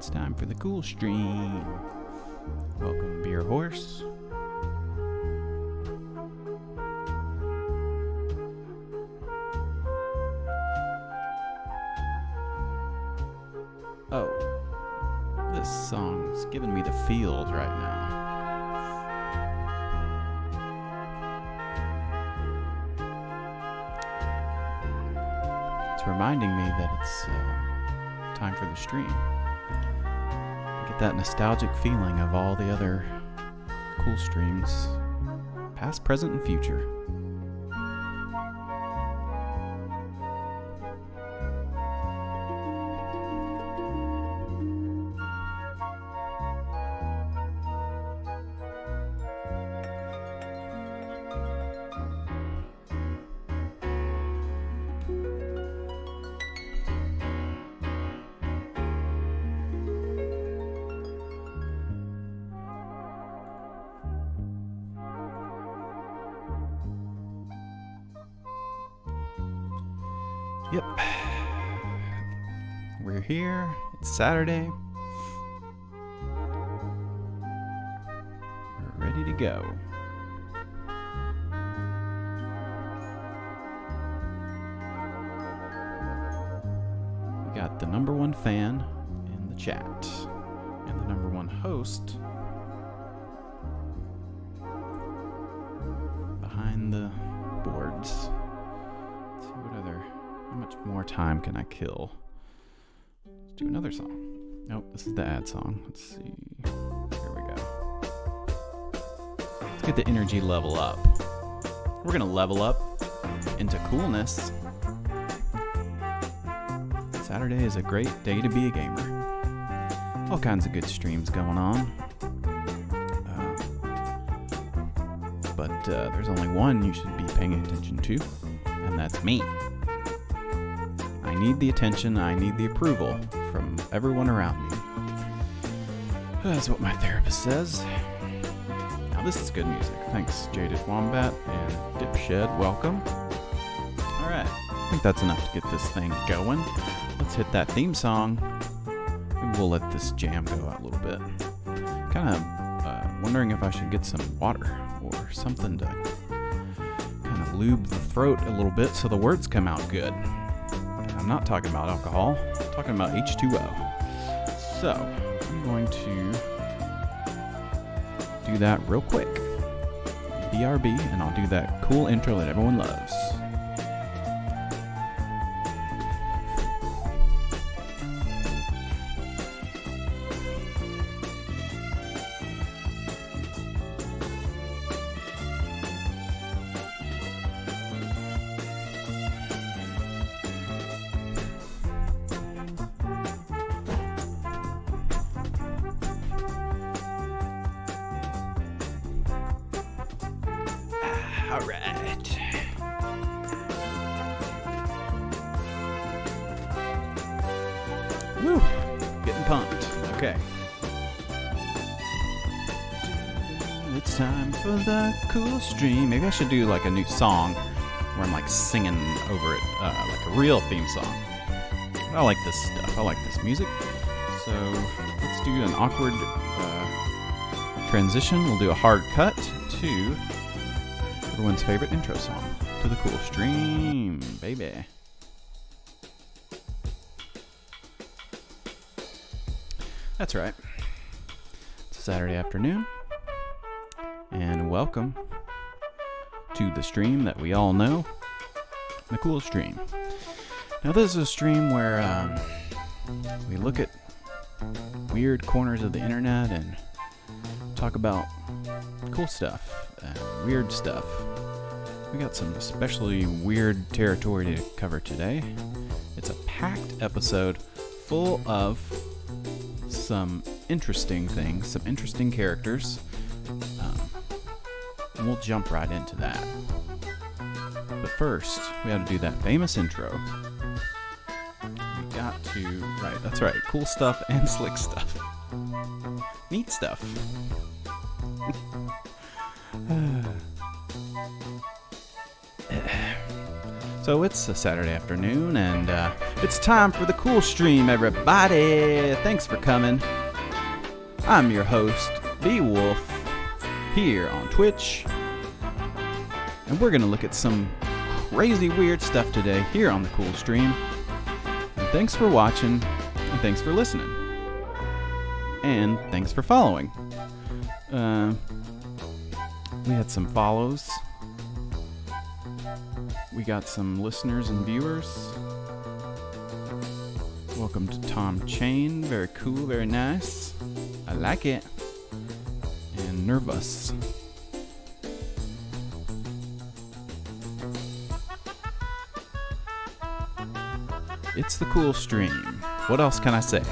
It's time for the cool stream. Welcome, Beer Horse. Oh, this song's giving me the feels right now. It's reminding me that it's time for the stream. I get that nostalgic feeling of all the other cool streams, past, present, and future. Yep. We're here. It's Saturday. We're ready to go. We got the number one fan in the chat and the number one host behind the boards. How much more time can I kill? Let's do another song. Nope, this is the ad song. Let's see. Here we go. Let's get the energy level up. We're gonna level up into coolness. Saturday is a great day to be a gamer. All kinds of good streams going on. But there's only one you should be paying attention to, and that's me. I need the attention, I need the approval from everyone around me. That's what my therapist says. Now this is good music. Thanks, Jaded Wombat and Dipshed. Welcome. Alright, I think that's enough to get this thing going. Let's let's hit that theme song. Maybe we'll let this jam go out a little bit. Kind of wondering if I should get some water or something to kind of lube the throat a little bit so the words come out good. I'm not talking about alcohol, I'm talking about H2O. So, I'm going to do that real quick. BRB, and I'll do that cool intro that everyone loves. All right. Woo! Getting pumped. Okay. It's time for the cool stream. Maybe I should do like a new song where I'm like singing over it, like a real theme song. I like this stuff. I like this music. So let's do an awkward transition. We'll do a hard cut to everyone's favorite intro song, to the cool stream, baby. That's right. It's a Saturday afternoon, and welcome to the stream that we all know, the cool stream. Now, this is a stream where we look at weird corners of the internet and talk about cool stuff and weird stuff. We got some especially weird territory to cover today. It's a packed episode full of some interesting things, some interesting characters. And we'll jump right into that. But first, we have to do that famous intro. We got to, right, that's right, cool stuff and slick stuff. Neat stuff. So it's a Saturday afternoon, and it's time for the cool stream, everybody. Thanks for coming. I'm your host, Beowulf, here on Twitch, and we're gonna look at some crazy weird stuff today here on the cool stream. And thanks for watching, and thanks for listening, and thanks for following. We had some follows. We got some listeners and viewers. Welcome to Tom Chain. Very cool, very nice. I like it. And Nervous. It's the cool stream. What else can I say?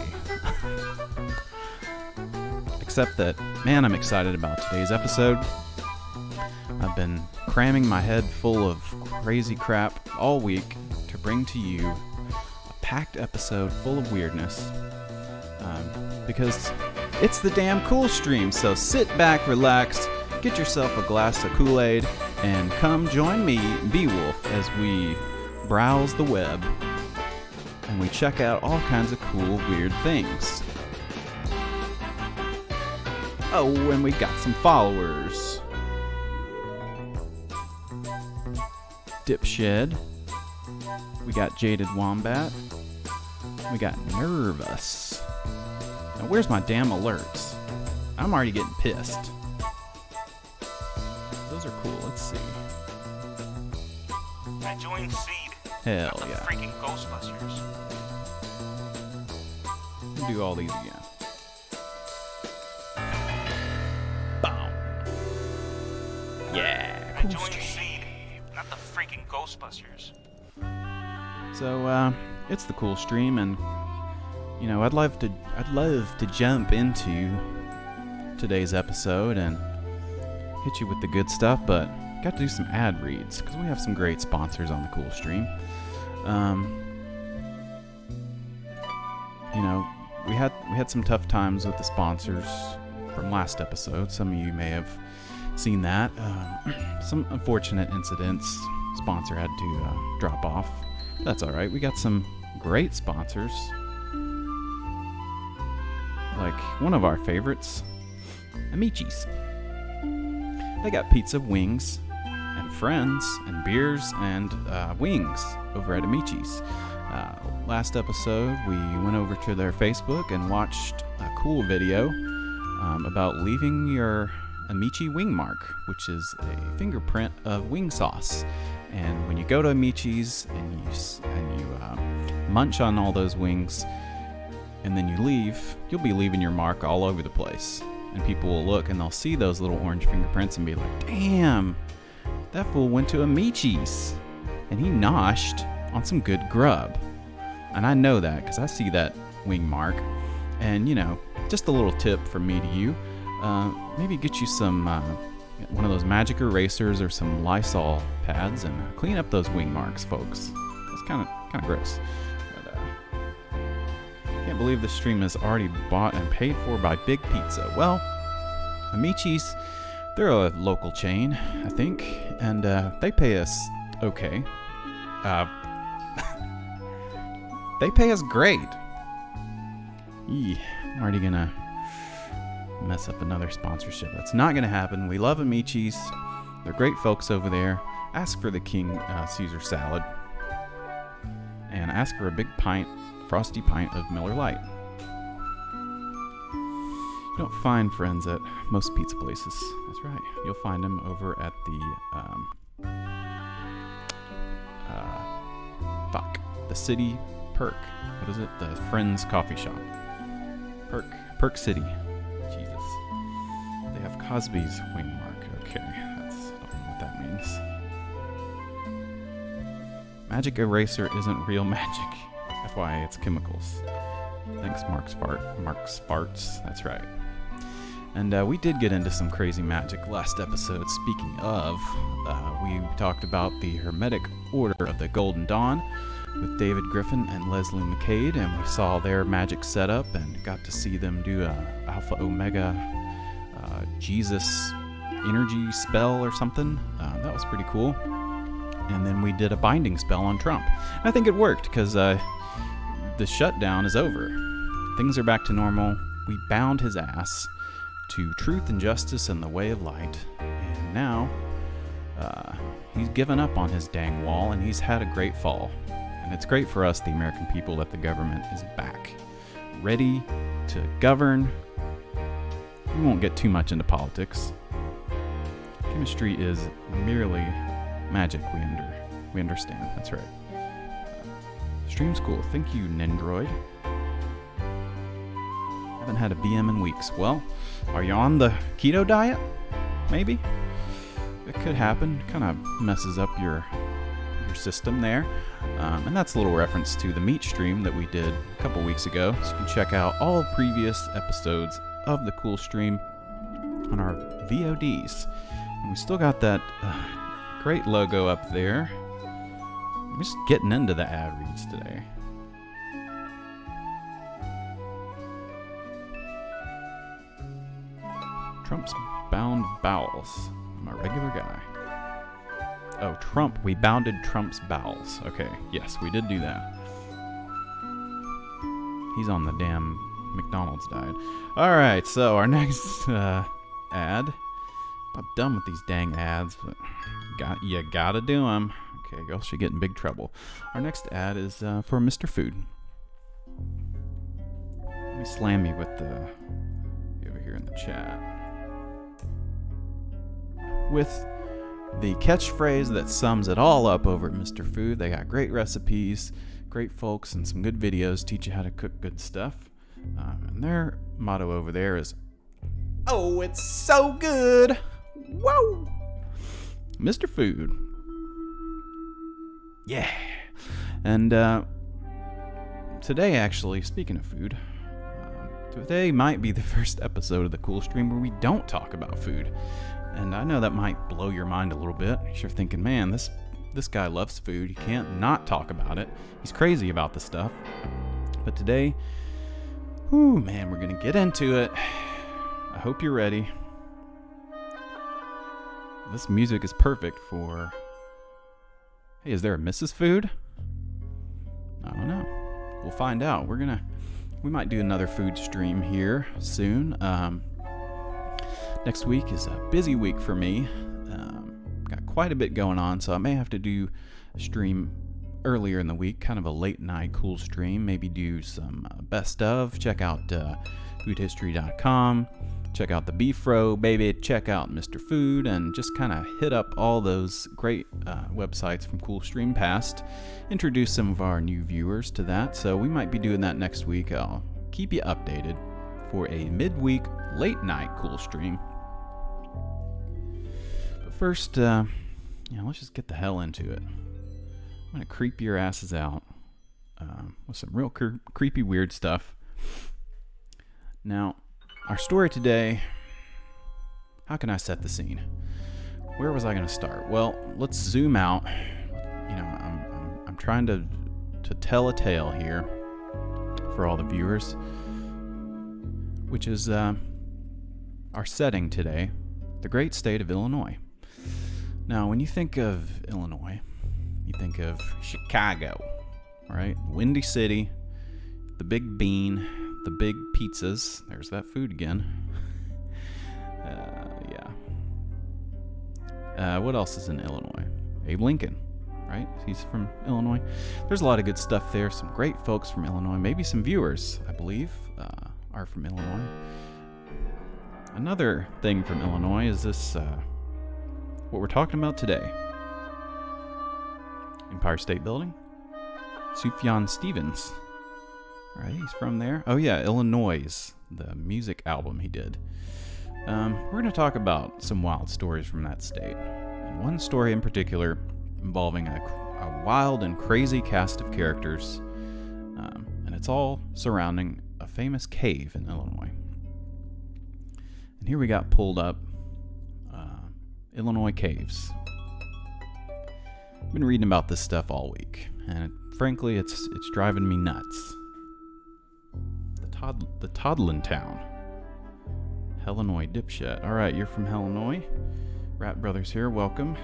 Except that, man, I'm excited about today's episode. I've been cramming my head full of crazy crap all week to bring to you a packed episode full of weirdness. Because it's the damn cool stream, so sit back, relax, get yourself a glass of Kool-Aid, and come join me, Beowulf, as we browse the web and we check out all kinds of cool, weird things. Oh, and we got some followers. Dipshed. We got Jaded Wombat. We got Nervous. Now where's my damn alerts? I'm already getting pissed. Those are cool. Let's see. I joined Seed. Hell The yeah. freaking Ghostbusters. We'll do all these again. Boom. Yeah. I Cool joined stream. Seed, not the freaking Ghostbusters. So, it's the cool stream, and you know, I'd love to jump into today's episode and hit you with the good stuff, but got to do some ad reads because we have some great sponsors on the cool stream. You know, we had some tough times with the sponsors from last episode. Some of you may have seen that. Some unfortunate incidents. Sponsor had to drop off. That's all right. We got some great sponsors. Like one of our favorites, Amici's. They got pizza, wings, and friends, and beers, and wings over at Amici's. Last episode, we went over to their Facebook and watched a cool video about leaving your Amici wing mark, which is a fingerprint of wing sauce. And when you go to Amici's and you munch on all those wings, and then you leave, you'll be leaving your mark all over the place. And people will look and they'll see those little orange fingerprints and be like, damn, that fool went to Amici's and he noshed on some good grub. And I know that because I see that wing mark. And, you know, just a little tip from me to you. Maybe get you some, one of those magic erasers or some Lysol pads and clean up those wing marks, folks. It's kind of gross. But, can't believe this stream is already bought and paid for by Big Pizza. Well, Amici's, they're a local chain, I think, and they pay us okay. They pay us great. I'm already gonna mess up another sponsorship. That's not gonna happen. We love Amici's. They're great folks over there. Ask for the King Caesar salad. And ask for a big frosty pint of Miller Lite. You don't find friends at most pizza places. That's right. You'll find them over at the the City Perk. What is it? The Friends Coffee Shop. Perk City. Jesus. They have Cosby's wing mark. Okay, I don't know what that means. Magic eraser isn't real magic. FYI, it's chemicals. Thanks, Mark's Farts. That's right. And we did get into some crazy magic last episode. Speaking of, we talked about the Hermetic Order of the Golden Dawn with David Griffin and Leslie McCade, and we saw their magic setup and got to see them do a Alpha Omega Jesus energy spell or something. That was pretty cool. And then we did a binding spell on Trump. And I think it worked because the shutdown is over. Things are back to normal. We bound his ass to truth and justice and the way of light. And now he's given up on his dang wall and he's had a great fall. And it's great for us, the American people, that the government is back, ready to govern. We won't get too much into politics. Chemistry is merely magic, we understand. That's right. Stream's cool. Thank you, Nendroid. Haven't had a BM in weeks. Well, are you on the keto diet? Maybe? It could happen. Kind of messes up your system there. And that's a little reference to the meat stream that we did a couple weeks ago. So you can check out all previous episodes of the cool stream on our VODs. And we still got that great logo up there. I'm just getting into the ad reads today. Trump's bound bowels. I'm a regular guy. Oh, Trump. We bounded Trump's bowels. Okay, yes, we did do that. He's on the damn McDonald's diet. Alright, so our next ad. About done with these dang ads, but you gotta do them. Okay, else you get in big trouble. Our next ad is for Mr. Food. Let me slam you with the over here in the chat. With the catchphrase that sums it all up over at Mr. Food. They got great recipes, great folks, and some good videos teach you how to cook good stuff. And their motto over there is, "Oh, it's so good! Whoa!" Mr. Food. Yeah. And today, actually, speaking of food, today might be the first episode of the Cool Stream where we don't talk about food. And I know that might blow your mind a little bit. You're thinking, man, this guy loves food. You can't not talk about it. He's crazy about the stuff. But today, whew, man, we're going to get into it. I hope you're ready. This music is perfect for... Hey, is there a Mrs. Food? I don't know. we'll find out. We might do another food stream here soon. Next week is a busy week for me. Got quite a bit going on, so I may have to do a stream earlier in the week, kind of a late night cool stream. Maybe do some best of. Check out foodhistory.com. Check out the Beef Row, baby. Check out Mr. Food, and just kind of hit up all those great websites from Cool Stream Past. Introduce some of our new viewers to that. So we might be doing that next week. I'll keep you updated for a midweek late night cool stream. But first, let's just get the hell into it. I'm going to creep your asses out with some real creepy, weird stuff. Now, our story today, how can I set the scene? Where was I going to start? Well, let's zoom out. I'm trying to tell a tale here for all the viewers, which is our setting today, the great state of Illinois. Now, when you think of Illinois, you think of Chicago, right? Windy City, the Big Bean, the big pizzas. There's that food again. What else is in Illinois? Abe Lincoln, right? He's from Illinois. There's a lot of good stuff there. Some great folks from Illinois. Maybe some viewers, I believe, are from Illinois. Another thing from Illinois is this, what we're talking about today. Empire State Building. Sufjan Stevens. Right, he's from there. Oh yeah, Illinois, the music album he did. We're going to talk about some wild stories from that state. And one story in particular involving a wild and crazy cast of characters. And it's all surrounding a famous cave in Illinois. And here we got pulled up Illinois caves. I've been reading about this stuff all week, and frankly, it's driving me nuts. The Toddlin Town. Illinois dipshit. All right, you're from Illinois. Rat Brothers here, welcome.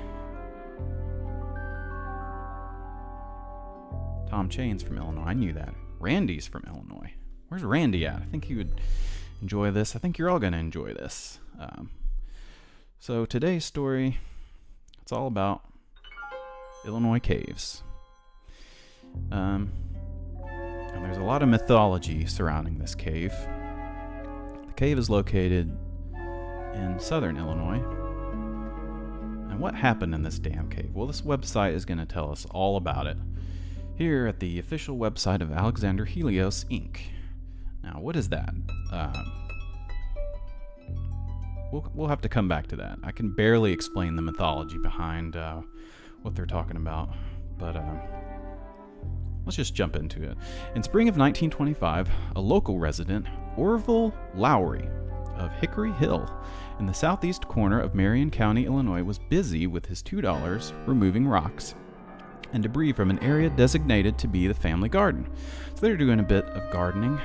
Tom Chain's from Illinois. I knew that. Randy's from Illinois. Where's Randy at? I think he would enjoy this. I think you're all going to enjoy this. So today's story, it's all about Illinois caves. And there's a lot of mythology surrounding this cave. The cave is located in southern Illinois. And what happened in this damn cave? Well, this website is going to tell us all about it here at the official website of Alexander Helios, Inc. Now, what is that? We'll have to come back to that. I can barely explain the mythology behind what they're talking about, but let's just jump into it. In spring of 1925, a local resident, Orville Lowry of Hickory Hill, in the southeast corner of Marion County, Illinois, was busy with his $2 removing rocks and debris from an area designated to be the family garden. So they're doing a bit of gardening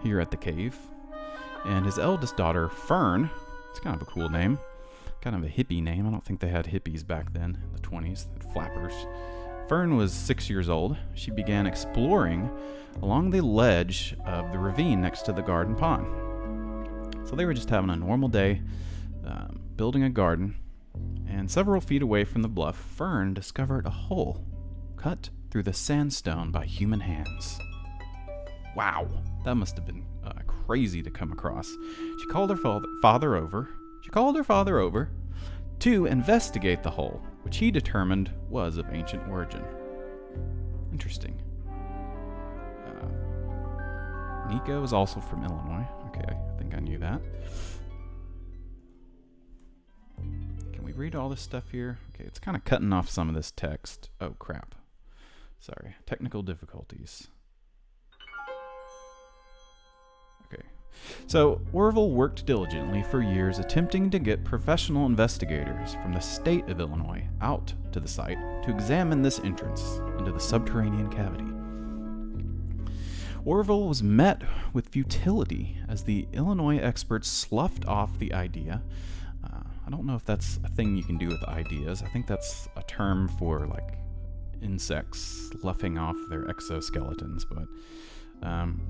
here at the cave. And his eldest daughter, Fern, it's kind of a cool name, kind of a hippie name. I don't think they had hippies back then, in the 20s, they had flappers. Fern was 6 years old. She began exploring along the ledge of the ravine next to the garden pond. So they were just having a normal day, building a garden, and several feet away from the bluff, Fern discovered a hole cut through the sandstone by human hands. Wow, that must have been crazy to come across. She called her father over to investigate the hole, which he determined was of ancient origin. Interesting. Nico is also from Illinois. Okay, I think I knew that. Can we read all this stuff here? Okay, it's kind of cutting off some of this text. Oh, crap. Sorry. Technical difficulties. Okay. So, Orville worked diligently for years attempting to get professional investigators from the state of Illinois out to the site to examine this entrance into the subterranean cavity. Orville was met with futility as the Illinois experts sloughed off the idea. I don't know if that's a thing you can do with ideas. I think that's a term for, like, insects sloughing off their exoskeletons, but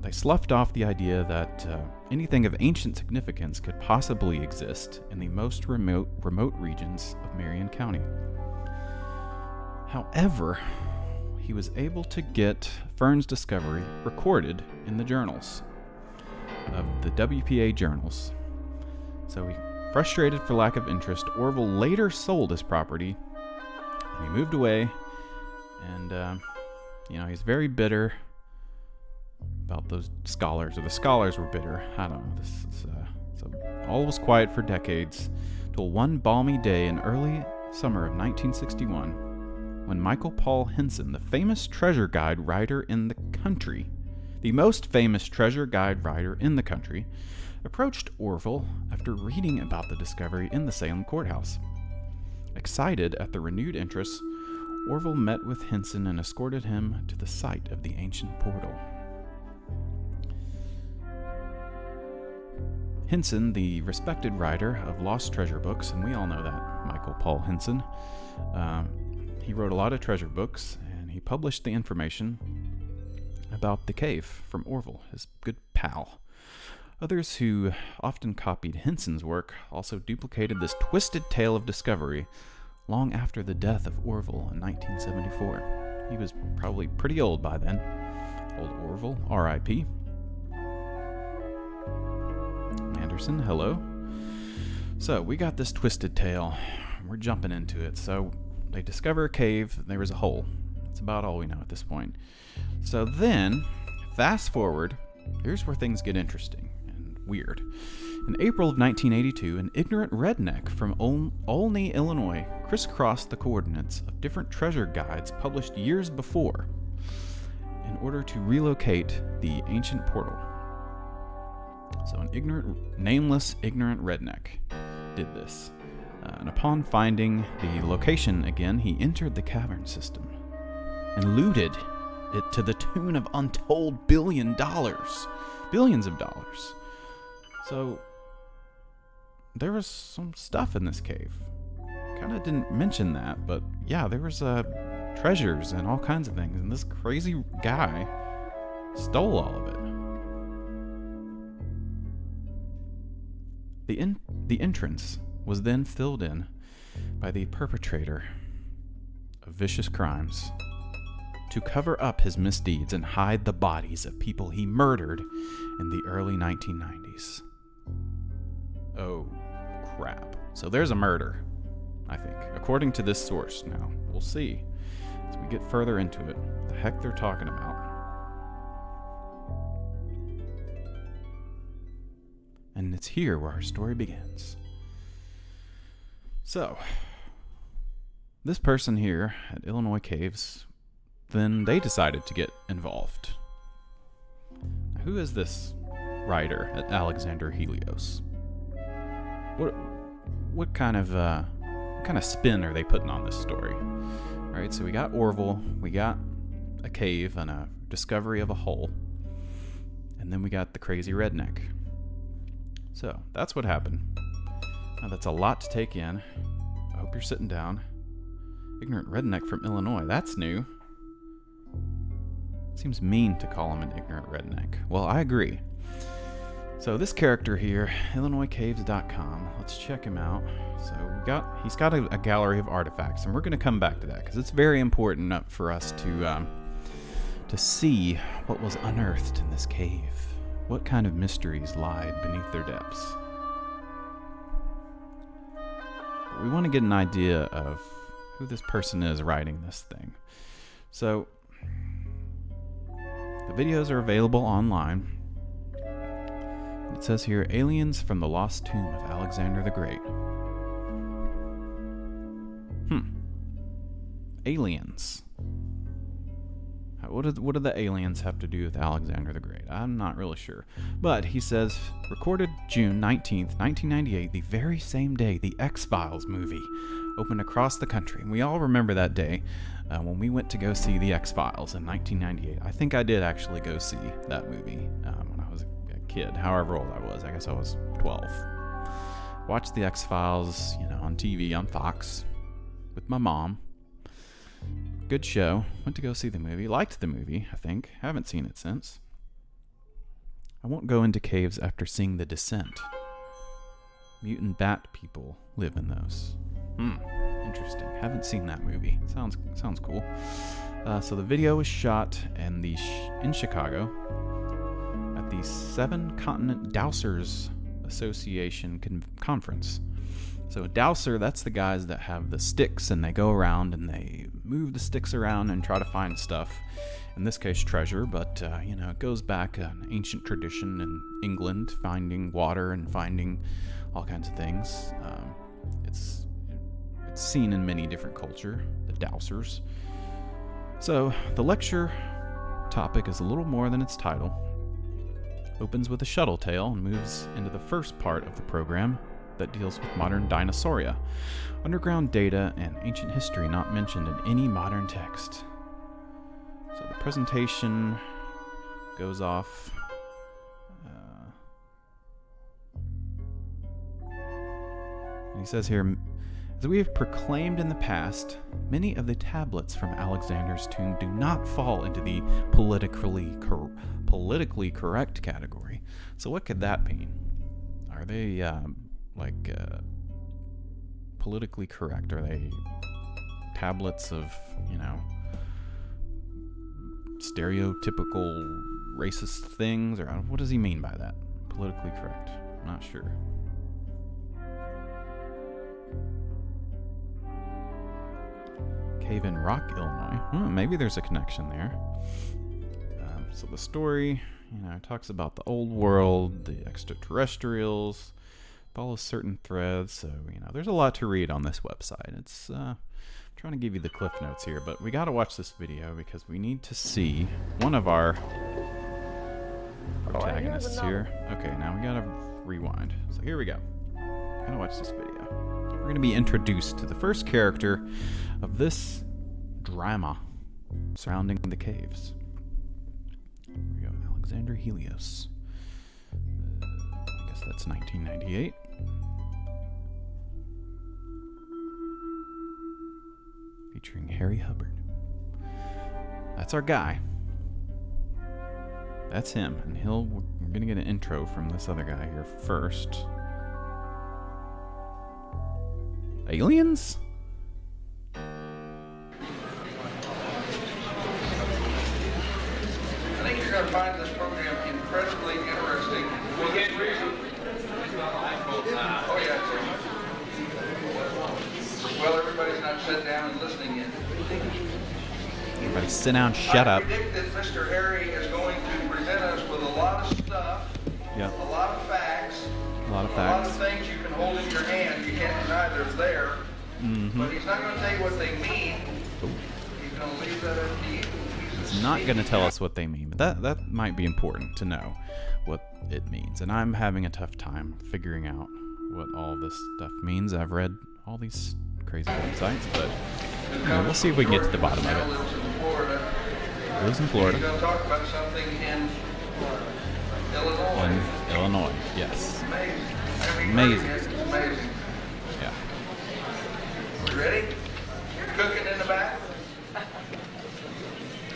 they sloughed off the idea that anything of ancient significance could possibly exist in the most remote regions of Marion County. However, he was able to get Fern's discovery recorded in the journals of the WPA journals. So frustrated for lack of interest, Orville later sold his property and he moved away. And he's very bitter about those scholars, or the scholars were bitter. I don't know. So all was quiet for decades, till one balmy day in early summer of 1961, when Michael Paul Henson, the famous treasure guide writer in the country, the most famous treasure guide writer in the country, approached Orville after reading about the discovery in the Salem courthouse. Excited at the renewed interest, Orville met with Henson and escorted him to the site of the ancient portal. Henson, the respected writer of lost treasure books, and we all know that, Michael Paul Henson, he wrote a lot of treasure books, and he published the information about the cave from Orville, his good pal. Others who often copied Henson's work also duplicated this twisted tale of discovery long after the death of Orville in 1974. He was probably pretty old by then. Old Orville, R.I.P. Anderson, hello. So, we got this twisted tale. We're jumping into it. So, they discover a cave. There was a hole. That's about all we know at this point. So then, fast forward, here's where things get interesting and weird. In April of 1982, an ignorant redneck from Olney, Illinois, crisscrossed the coordinates of different treasure guides published years before in order to relocate the ancient portal. So an nameless ignorant redneck did this. And upon finding the location again, he entered the cavern system and looted it to the tune of untold billions of dollars. So there was some stuff in this cave. Kind of didn't mention that, but yeah, there was treasures and all kinds of things, and this crazy guy stole all of it. The entrance was then filled in by the perpetrator of vicious crimes to cover up his misdeeds and hide the bodies of people he murdered in the early 1990s. Oh, crap. So there's a murder, I think, according to this source. Now, we'll see as we get further into it what the heck they're talking about. And it's here where our story begins. So, this person here at Illinois Caves, then they decided to get involved. Now, who is this writer at Alexander Helios? What kind of spin are they putting on this story? All right, so we got Orville, we got a cave and a discovery of a hole, and then we got the crazy redneck. So that's what happened. Now that's a lot to take in. I hope you're sitting down. Ignorant redneck from Illinois. That's new. Seems mean to call him an ignorant redneck. Well, I agree. So this character here, IllinoisCaves.com. Let's check him out. So he's got a gallery of artifacts, and we're going to come back to that because it's very important for us to see what was unearthed in this cave. What kind of mysteries lied beneath their depths? We want to get an idea of who this person is writing this thing. So, the videos are available online. It says here, Aliens from the Lost Tomb of Alexander the Great. Aliens. What do the aliens have to do with Alexander the Great? I'm not really sure. But he says, recorded June 19th, 1998, the very same day the X-Files movie opened across the country. And we all remember that day when we went to go see the X-Files in 1998. I think I did actually go see that movie when I was a kid, however old I was. I guess I was 12. Watched the X-Files, on TV on Fox with my mom. good show. Went to go see the movie. Liked the movie, I think. Haven't seen it since. I won't go into caves after seeing The Descent. Mutant bat people live in those. Interesting. Haven't seen that movie. Sounds cool. So the video was shot in Chicago at the Seven Continent Dowsers Association conference. So a dowser, that's the guys that have the sticks and they go around and they move the sticks around and try to find stuff. In this case, treasure, but it goes back an ancient tradition in England, finding water and finding all kinds of things. It's seen in many different culture, the dowsers. So the lecture topic is a little more than its title. Opens with a shuttle tale and moves into the first part of the program that deals with modern dinosauria, underground data, and ancient history not mentioned in any modern text. So the presentation goes off. And he says here, as we have proclaimed in the past, many of the tablets from Alexander's tomb do not fall into the politically correct category. So what could that mean? Are they politically correct? Are they tablets of, stereotypical racist things? Or what does he mean by that? Politically correct. I'm not sure. Cave in Rock, Illinois. Maybe there's a connection there. So the story, talks about the old world, the extraterrestrials, follows certain threads. So, there's a lot to read on this website. It's trying to give you the cliff notes here, but we got to watch this video because we need to see one of our protagonists here. Okay, now we got to rewind. So here we go. We're going to watch this video. We're going to be introduced to the first character of this drama surrounding the caves. Here we go. Alexander Helios. I guess that's 1998. Featuring Harry Hubbard. That's our guy. That's him. And we're going to get an intro from this other guy here first. Aliens? I think you're going to find this program incredibly interesting. Within reason. Oh, yeah. Well, everybody's not sitting down and listening yet. Everybody sit down, shut up. I predict that Mr. Harry is going to present us with a lot of stuff, Yep. a lot of facts, A lot of a lot of facts. things you can hold in your hand. You can't deny they're there, but he's not going to tell you what they mean. He's going to leave that up to you. He's not going to tell us what they mean, but that might be important to know what it means. And I'm having a tough time figuring out what all this stuff means. I've read all these crazy websites, but we'll see if we can get to the bottom of it. Lives in Florida. He lives in Florida. He's going to talk about something in Illinois. In Illinois, yes. Amazing. I mean, Amazing. It's amazing. Yeah. You ready? Cooking in the back?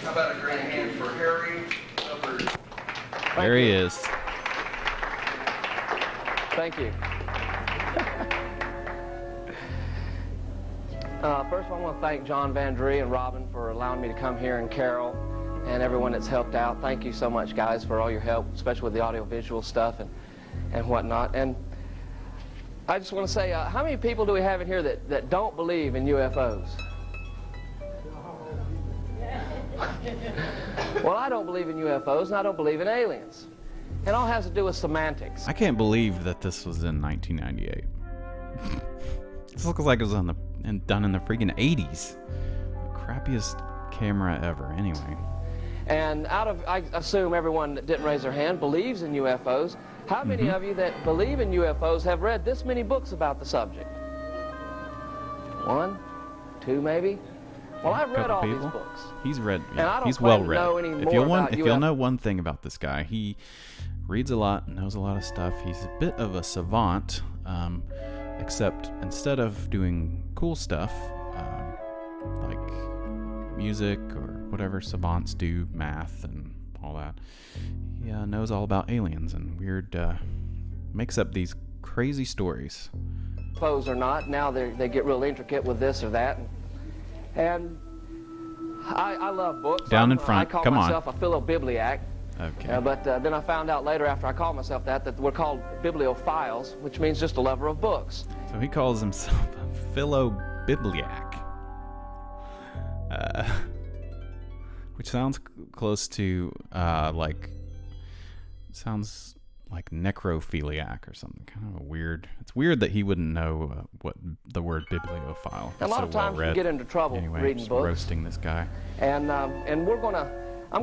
How about a great hand for Harry Hubbard? There he is. Thank you. First of all, I want to thank John Van Dree and Robin for allowing me to come here, and Carol and everyone that's helped out. Thank you so much, guys, for all your help, especially with the audio-visual stuff and whatnot. And I just want to say, how many people do we have in here that don't believe in UFOs? Well, I don't believe in UFOs, and I don't believe in aliens. It all has to do with semantics. I can't believe that this was in 1998. This looks like it was done in the freaking 80s. The crappiest camera ever, anyway. And I assume everyone that didn't raise their hand believes in UFOs. How many of you that believe in UFOs have read this many books about the subject? 1, 2 maybe? Well, I've read Couple all people. these books. He's read. And I don't He's claim well to read. know any If more you'll about if you'll UFO know one thing about this guy, he reads a lot, knows a lot of stuff. He's a bit of a savant, except instead of doing cool stuff, like music or whatever savants do, math and all that. He knows all about aliens and weird, makes up these crazy stories. UFOs or not, now they get real intricate with this or that. And I love books. Down in front, I call come on. myself a philobibliac. Okay. But then I found out later after I called myself that we're called bibliophiles, which means just a lover of books. So he calls himself a philobibliac. Which sounds close to, sounds like necrophiliac or something. Kind of a weird. It's weird that he wouldn't know what the word bibliophile. A lot of times you get into trouble anyway, reading just books. roasting this guy. And I'm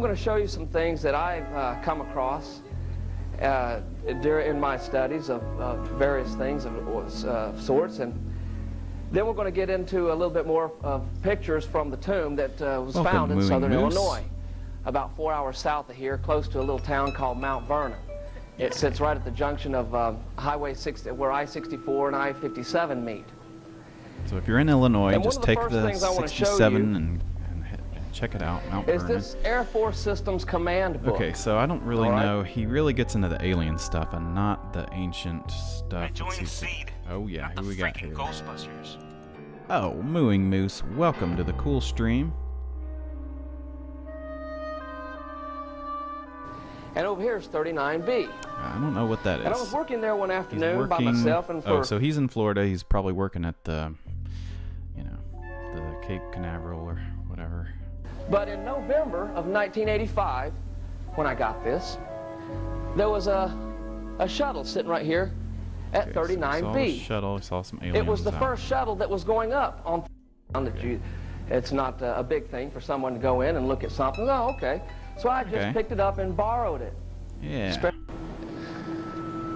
gonna show you some things that I've come across in my studies of various things of sorts, and then we're going to get into a little bit more of pictures from the tomb that was Welcome, found in Mooing southern Moose. Illinois, about 4 hours south of here, close to a little town called Mount Vernon. It sits right at the junction of Highway 60, where I-64 and I-57 meet. So if you're in Illinois, And one just of the take first the things I wanna show 67 you and check it out, Mount Is Vernon. this Air Force Systems Command book? Okay, so I don't really All right. know. He really gets into the alien stuff and not the ancient stuff. I joined Let's see. Seed. Oh yeah, Not who the we got freaking here? Ghostbusters. Oh, Mooing Moose, welcome to the cool stream. And over here is 39B. I don't know what that is. And I was working there one He's afternoon by working- myself, and Oh, for so he's in Florida. He's probably working at the, the Cape Canaveral or whatever. But in November of 1985, when I got this, there was a shuttle sitting right here at Okay, so we saw the 39B. shuttle. We saw some aliens. It was the out. first shuttle that was going up on that you. It's not a big thing for someone to go in and look at something. Oh, okay. So I just Okay. picked it up and borrowed it. Yeah. Spe-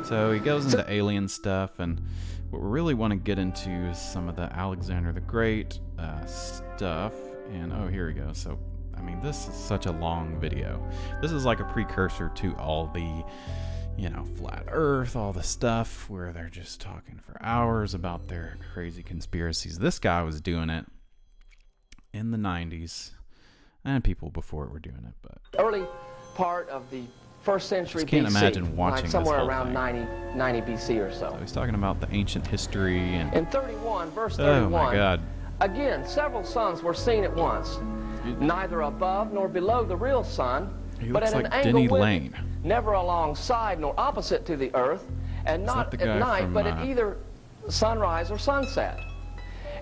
So he goes into alien stuff, and what we really want to get into is some of the Alexander the Great stuff. And oh, here we go. So, I mean, this is such a long video. This is like a precursor to all the, flat Earth, all the stuff where they're just talking for hours about their crazy conspiracies. This guy was doing it in the 90s, and people before it were doing it, but Early part of the first century Just can't BC, imagine watching like this somewhere whole around thing. 90 BC or so. so he's talking about the ancient history and In 31, verse oh 31. my God. Again, several suns were seen at once, neither above nor below the real sun, He but looks at like an angle Denny with Lane. it, never alongside nor opposite to the earth, and that not the at guy night, from, but at either sunrise or sunset.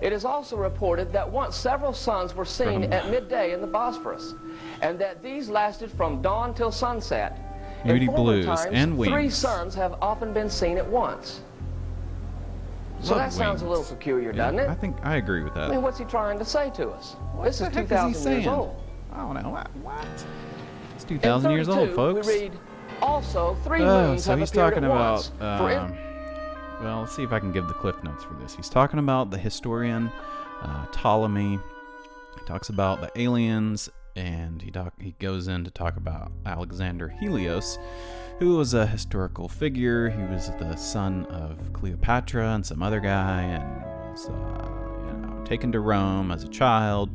It is also reported that once several suns were seen From- at midday in the Bosphorus, and that these lasted from dawn till sunset. In Moody former Blues times, and 3 Wings. suns have often been seen at once. So Love that sounds a little Wings. peculiar, Yeah, doesn't it? I think I agree with that. I mean, what's he trying to say to us? This is the heck 2,000 is he years saying? old. I don't know. What? It's In 2,000 years old, 32, folks. We read, also, 3 Oh, moons so have he's appeared talking at about. once. For in- Well, let's see if I can give the cliff notes for this. He's talking about the historian Ptolemy. He talks about the aliens, and he goes in to talk about Alexander Helios, who was a historical figure. He was the son of Cleopatra and some other guy, and was taken to Rome as a child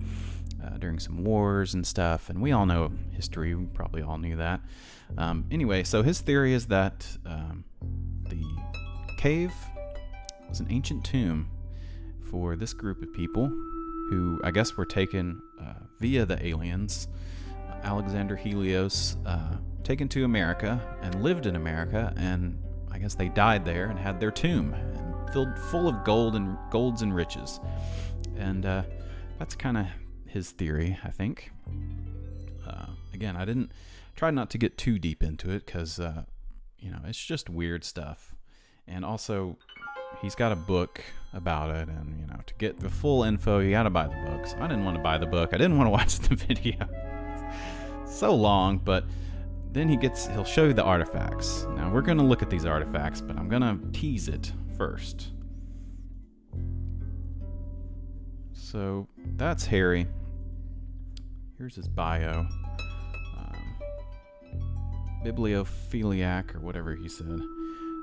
during some wars and stuff. And we all know history. We probably all knew that. Anyway, so his theory is that the cave was an ancient tomb for this group of people who I guess were taken via the aliens. Alexander Helios taken to America and lived in America, and I guess they died there and had their tomb and filled full of golds and riches. And that's kind of his theory, I think. Again, I tried not to get too deep into it because it's just weird stuff. And also, he's got a book about it, and to get the full info, you gotta buy the book. So I didn't want to buy the book. I didn't want to watch the video. So long, but then he'll show you the artifacts. Now we're gonna look at these artifacts, but I'm gonna tease it first. So that's Harry. Here's his bio. Bibliophiliac, or whatever he said.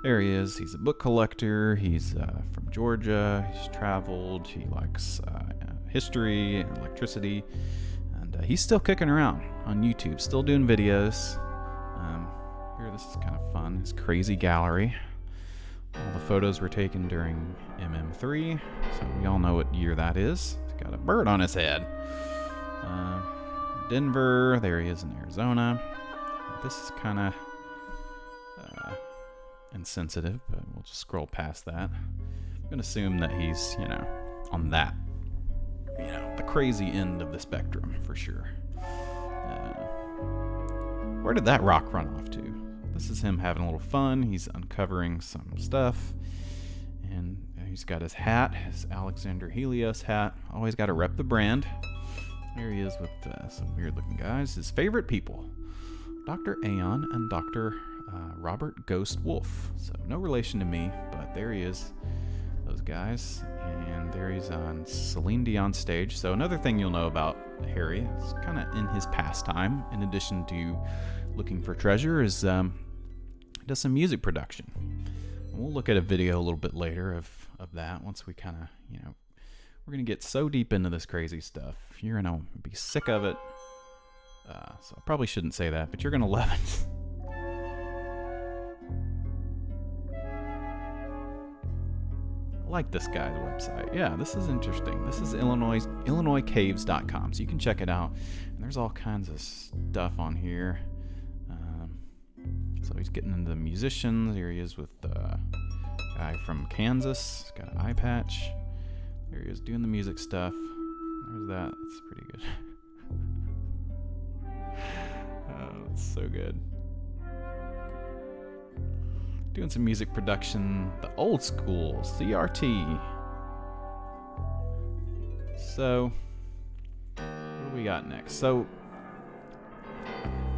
There he is. He's a book collector. He's from Georgia. He's traveled. He likes history and electricity. he's still kicking around on YouTube, still doing videos. Here, this is kind of fun. His crazy gallery. All the photos were taken during MM3, so we all know what year that is. He's got a bird on his head. Denver, there he is in Arizona. This is kind of insensitive, but we'll just scroll past that. I'm going to assume that he's, on that, the crazy end of the spectrum for sure. Where did that rock run off to? This is him having a little fun. He's uncovering some stuff. And he's got his hat, his Alexander Helios hat. Always got to rep the brand. Here he is with some weird looking guys. His favorite people, Dr. Aeon and Dr. Robert Ghost Wolf. So no relation to me, but there he is. Those guys. And there he's on Celine Dion stage. So another thing you'll know about Harry, it's kind of in his pastime, in addition to looking for treasure, is does some music production. And we'll look at a video a little bit later of that once we kind of, we're going to get so deep into this crazy stuff. You're going to be sick of it. So I probably shouldn't say that, but you're going to love it. I like this guy's website. Yeah, this is interesting. This is illinoiscaves.com, so you can check it out. And there's all kinds of stuff on here. So he's getting into the musicians. Here he is with the guy from Kansas. He's got an eye patch. There he is doing the music stuff. There's that. That's pretty good. Oh, it's so good. Doing some music production, the old school, CRT. So, what do we got next? So,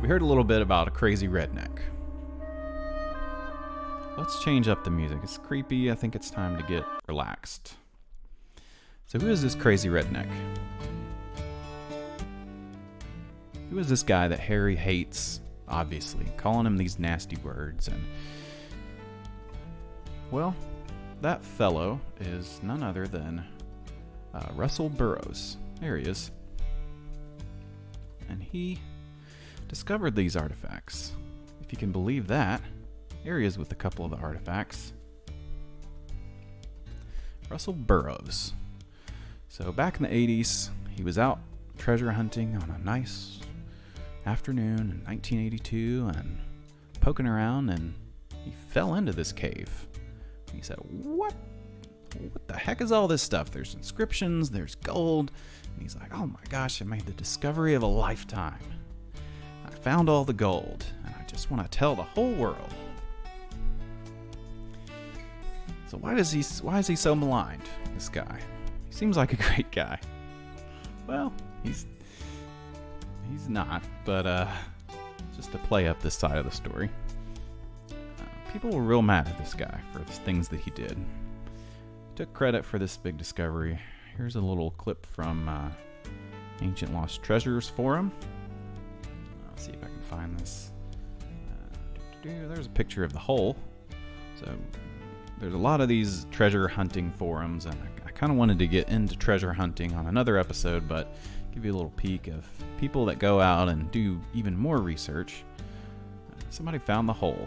we heard a little bit about a crazy redneck. Let's change up the music. It's creepy. I think it's time to get relaxed. So who is this crazy redneck? Who is this guy that Harry hates, obviously, calling him these nasty words? And well, that fellow is none other than Russell Burroughs. There he is. And he discovered these artifacts. If you can believe that. Here he is with a couple of the artifacts. Russell Burroughs. So back in the 80s, he was out treasure hunting on a nice afternoon in 1982 and poking around, and he fell into this cave. He said, what the heck is all this stuff? There's inscriptions, there's gold. And he's like, oh my gosh, I made the discovery of a lifetime. I found all the gold, and I just want to tell the whole world. So why is he so maligned, this guy? He seems like a great guy. Well, he's not, but just to play up this side of the story. People were real mad at this guy for the things that he did. He took credit for this big discovery. Here's a little clip from Ancient Lost Treasures forum. Let's see if I can find this. There's a picture of the hole. So there's a lot of these treasure hunting forums, and I kind of wanted to get into treasure hunting on another episode, but give you a little peek of people that go out and do even more research. Somebody found the hole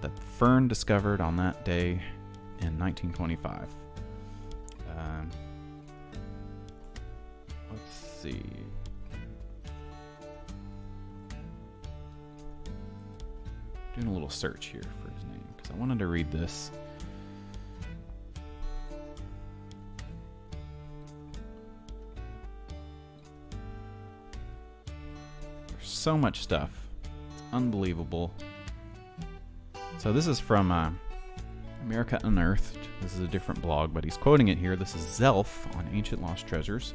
that Fern discovered on that day in 1925. Let's see. Doing a little search here for his name because I wanted to read this. There's so much stuff. It's unbelievable. So this is from America Unearthed. This is a different blog, but he's quoting it here. This is Zelf on Ancient Lost Treasures.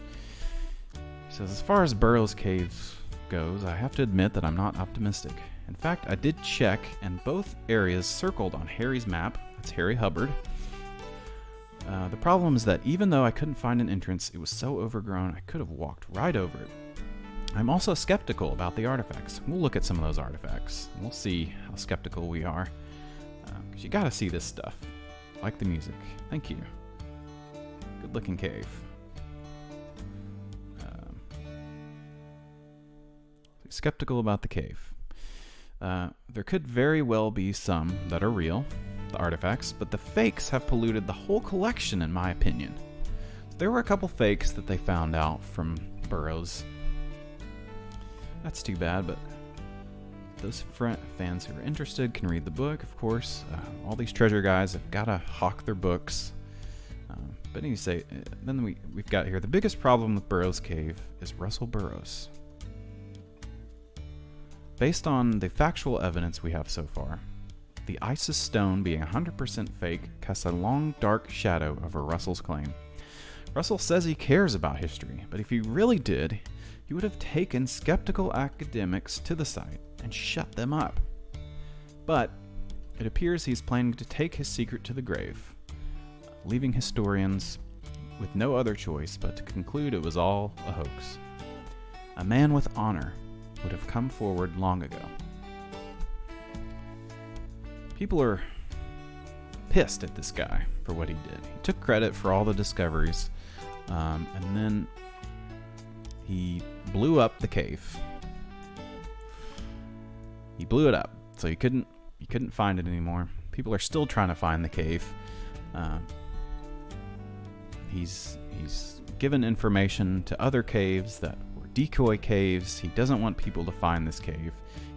He says, as far as Burroughs Caves goes, I have to admit that I'm not optimistic. In fact, I did check, and both areas circled on Harry's map. That's Harry Hubbard. The problem is that even though I couldn't find an entrance, it was so overgrown I could have walked right over it. I'm also skeptical about the artifacts. We'll look at some of those artifacts, and we'll see how skeptical we are. Because you gotta see this stuff. I like the music. Thank you. Good looking cave. skeptical about the cave. There could very well be some that are real, the artifacts, but the fakes have polluted the whole collection, in my opinion. There were a couple fakes that they found out from Burroughs. That's too bad, but those fans who are interested can read the book, of course. All these treasure guys have got to hawk their books. But anyway, then we've got here, the biggest problem with Burroughs Cave is Russell Burroughs. Based on the factual evidence we have so far, the Isis stone being 100% fake casts a long, dark shadow over Russell's claim. Russell says he cares about history, but if he really did, he would have taken skeptical academics to the site and shut them up. But it appears he's planning to take his secret to the grave, leaving historians with no other choice but to conclude it was all a hoax. A man with honor would have come forward long ago. People are pissed at this guy for what he did. He took credit for all the discoveries, and then he blew up the cave. He blew it up, so you couldn't find it anymore. People are still trying to find the cave. He's given information to other caves that were decoy caves. He doesn't want people to find this cave.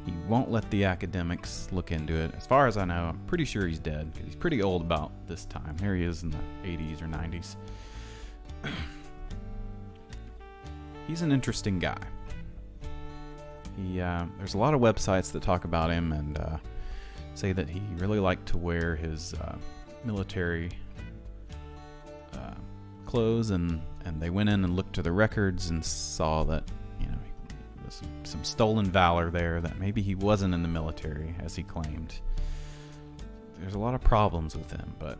He won't let the academics look into it. As far as I know, I'm pretty sure he's dead, because he's pretty old about this time. Here he is in the 80s or 90s. He's an interesting guy. There's a lot of websites that talk about him and say that he really liked to wear his military clothes, and they went in and looked to the records and saw that, you know, there was some stolen valor there, that maybe he wasn't in the military as he claimed. There's a lot of problems with him, but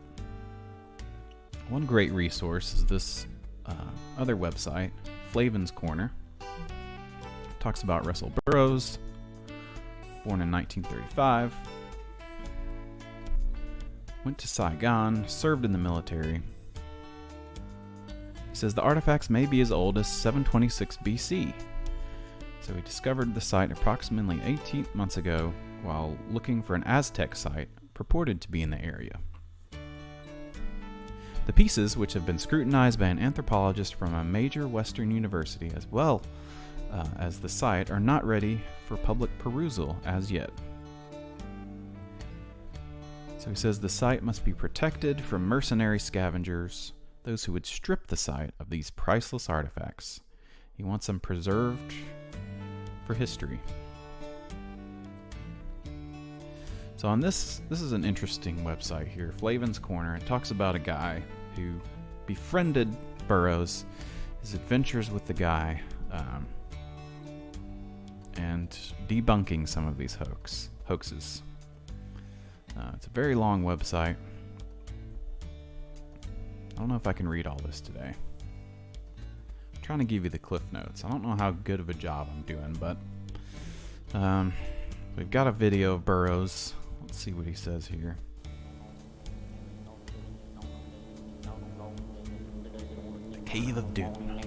one great resource is this other website, Flavin's Corner. Talks about Russell Burroughs, born in 1935, went to Saigon, served in the military. He says the artifacts may be as old as 726 BC. So he discovered the site approximately 18 months ago while looking for an Aztec site purported to be in the area. The pieces, which have been scrutinized by an anthropologist from a major Western university as well as the site, are not ready for public perusal as yet. So he says the site must be protected from mercenary scavengers, those who would strip the site of these priceless artifacts. He wants them preserved for history. So on this is an interesting website here, Flavin's Corner. It talks about a guy who befriended Burroughs, his adventures with the guy, and debunking some of these hoaxes. It's a very long website. I don't know if I can read all this today. I'm trying to give you the cliff notes. I don't know how good of a job I'm doing, but we've got a video of Burroughs. Let's see what he says here. The Cave of Doom.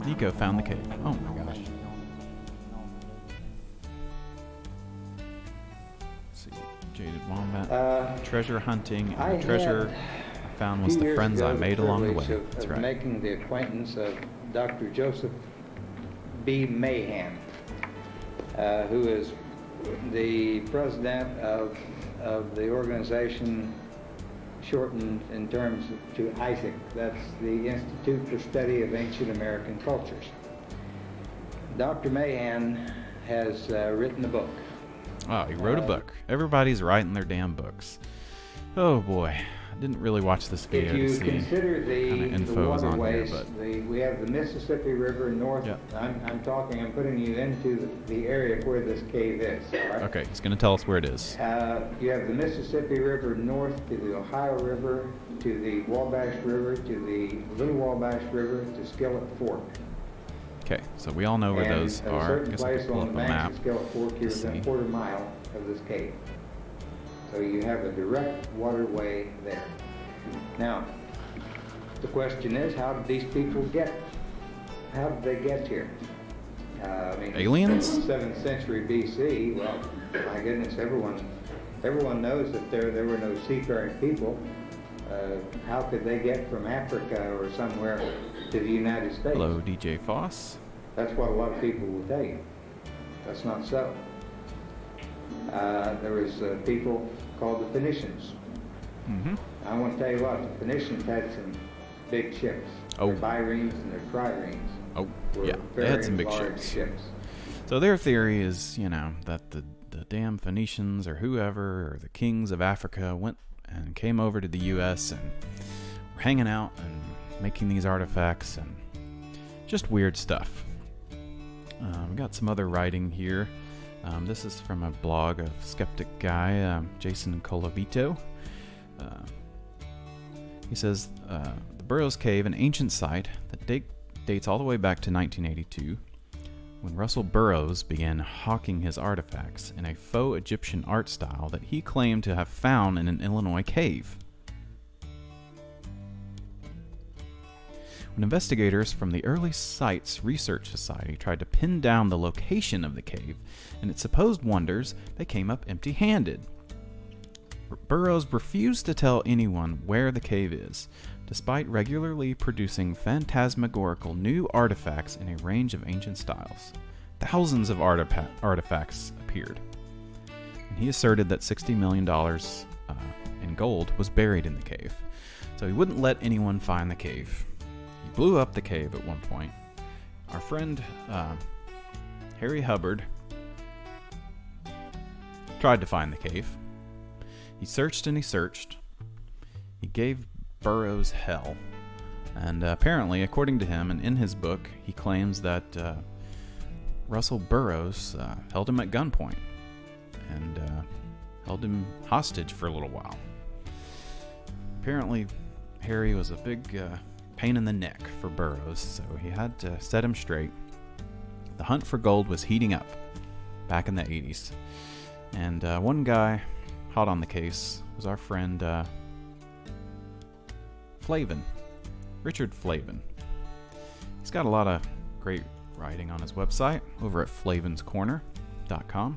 Nico found the cave. Oh my gosh. Let's see. Jaded Wombat. Treasure hunting. And the treasure I found was the friends I made along the way. That's right. Making the acquaintance of Dr. Joseph B. Mahan, who is the president of the organization shortened in terms to ISAC. That's the Institute for Study of Ancient American Cultures. Dr. Mahan has written a book. Oh, he wrote a book. Everybody's writing their damn books. Oh boy. I didn't really watch this video If you to see consider the info is on here, waterways, but we have the Mississippi River north. Yep. I'm putting you into the area where this cave is. Right? okay, he's going to tell us where it is. You have the Mississippi River north to the Ohio River, to the Wabash River, to the Little Wabash River, to Skillet Fork. Okay, so we all know where And those at a are. I certain guess I place can pull on up the a map. banks of Scale Fork, you're to within see. a quarter mile of this cave. So you have a direct waterway there. Now, the question is, how did these people how did they get here? I mean, Aliens? 7th century BC, well, my goodness, everyone knows that there were no seafaring people. How could they get from Africa or somewhere to the United States? Hello, DJ Foss. That's what a lot of people will tell you. That's not so. There was people called the Phoenicians. Mm-hmm. I want to tell you what, the Phoenicians had some big ships. Oh. Their biremes and their triremes Oh, were yeah, they very had some big large ships. So their theory is, that the damn Phoenicians or whoever, or the kings of Africa went and came over to the U.S. and were hanging out and making these artifacts and just weird stuff. We got some other writing here. This is from a blog of skeptic guy, Jason Colavito. He says, the Burroughs Cave, an ancient site that dates all the way back to 1982, when Russell Burroughs began hawking his artifacts in a faux Egyptian art style that he claimed to have found in an Illinois cave. When investigators from the Early Sites Research Society tried to pin down the location of the cave and its supposed wonders, they came up empty-handed. Burroughs refused to tell anyone where the cave is, despite regularly producing phantasmagorical new artifacts in a range of ancient styles. Thousands of artifacts appeared, and he asserted that $60 million in gold was buried in the cave, so he wouldn't let anyone find the cave. He blew up the cave at one point. Our friend Harry Hubbard tried to find the cave. He searched and he searched. He gave Burroughs hell. And apparently, according to him and in his book, he claims that Russell Burroughs held him at gunpoint and held him hostage for a little while. Apparently, Harry was a big pain in the neck for Burroughs, so he had to set him straight. The hunt for gold was heating up back in the 80s. And one guy hot on the case was our friend Flavin, Richard Flavin. He's got a lot of great writing on his website over at flavinscorner.com.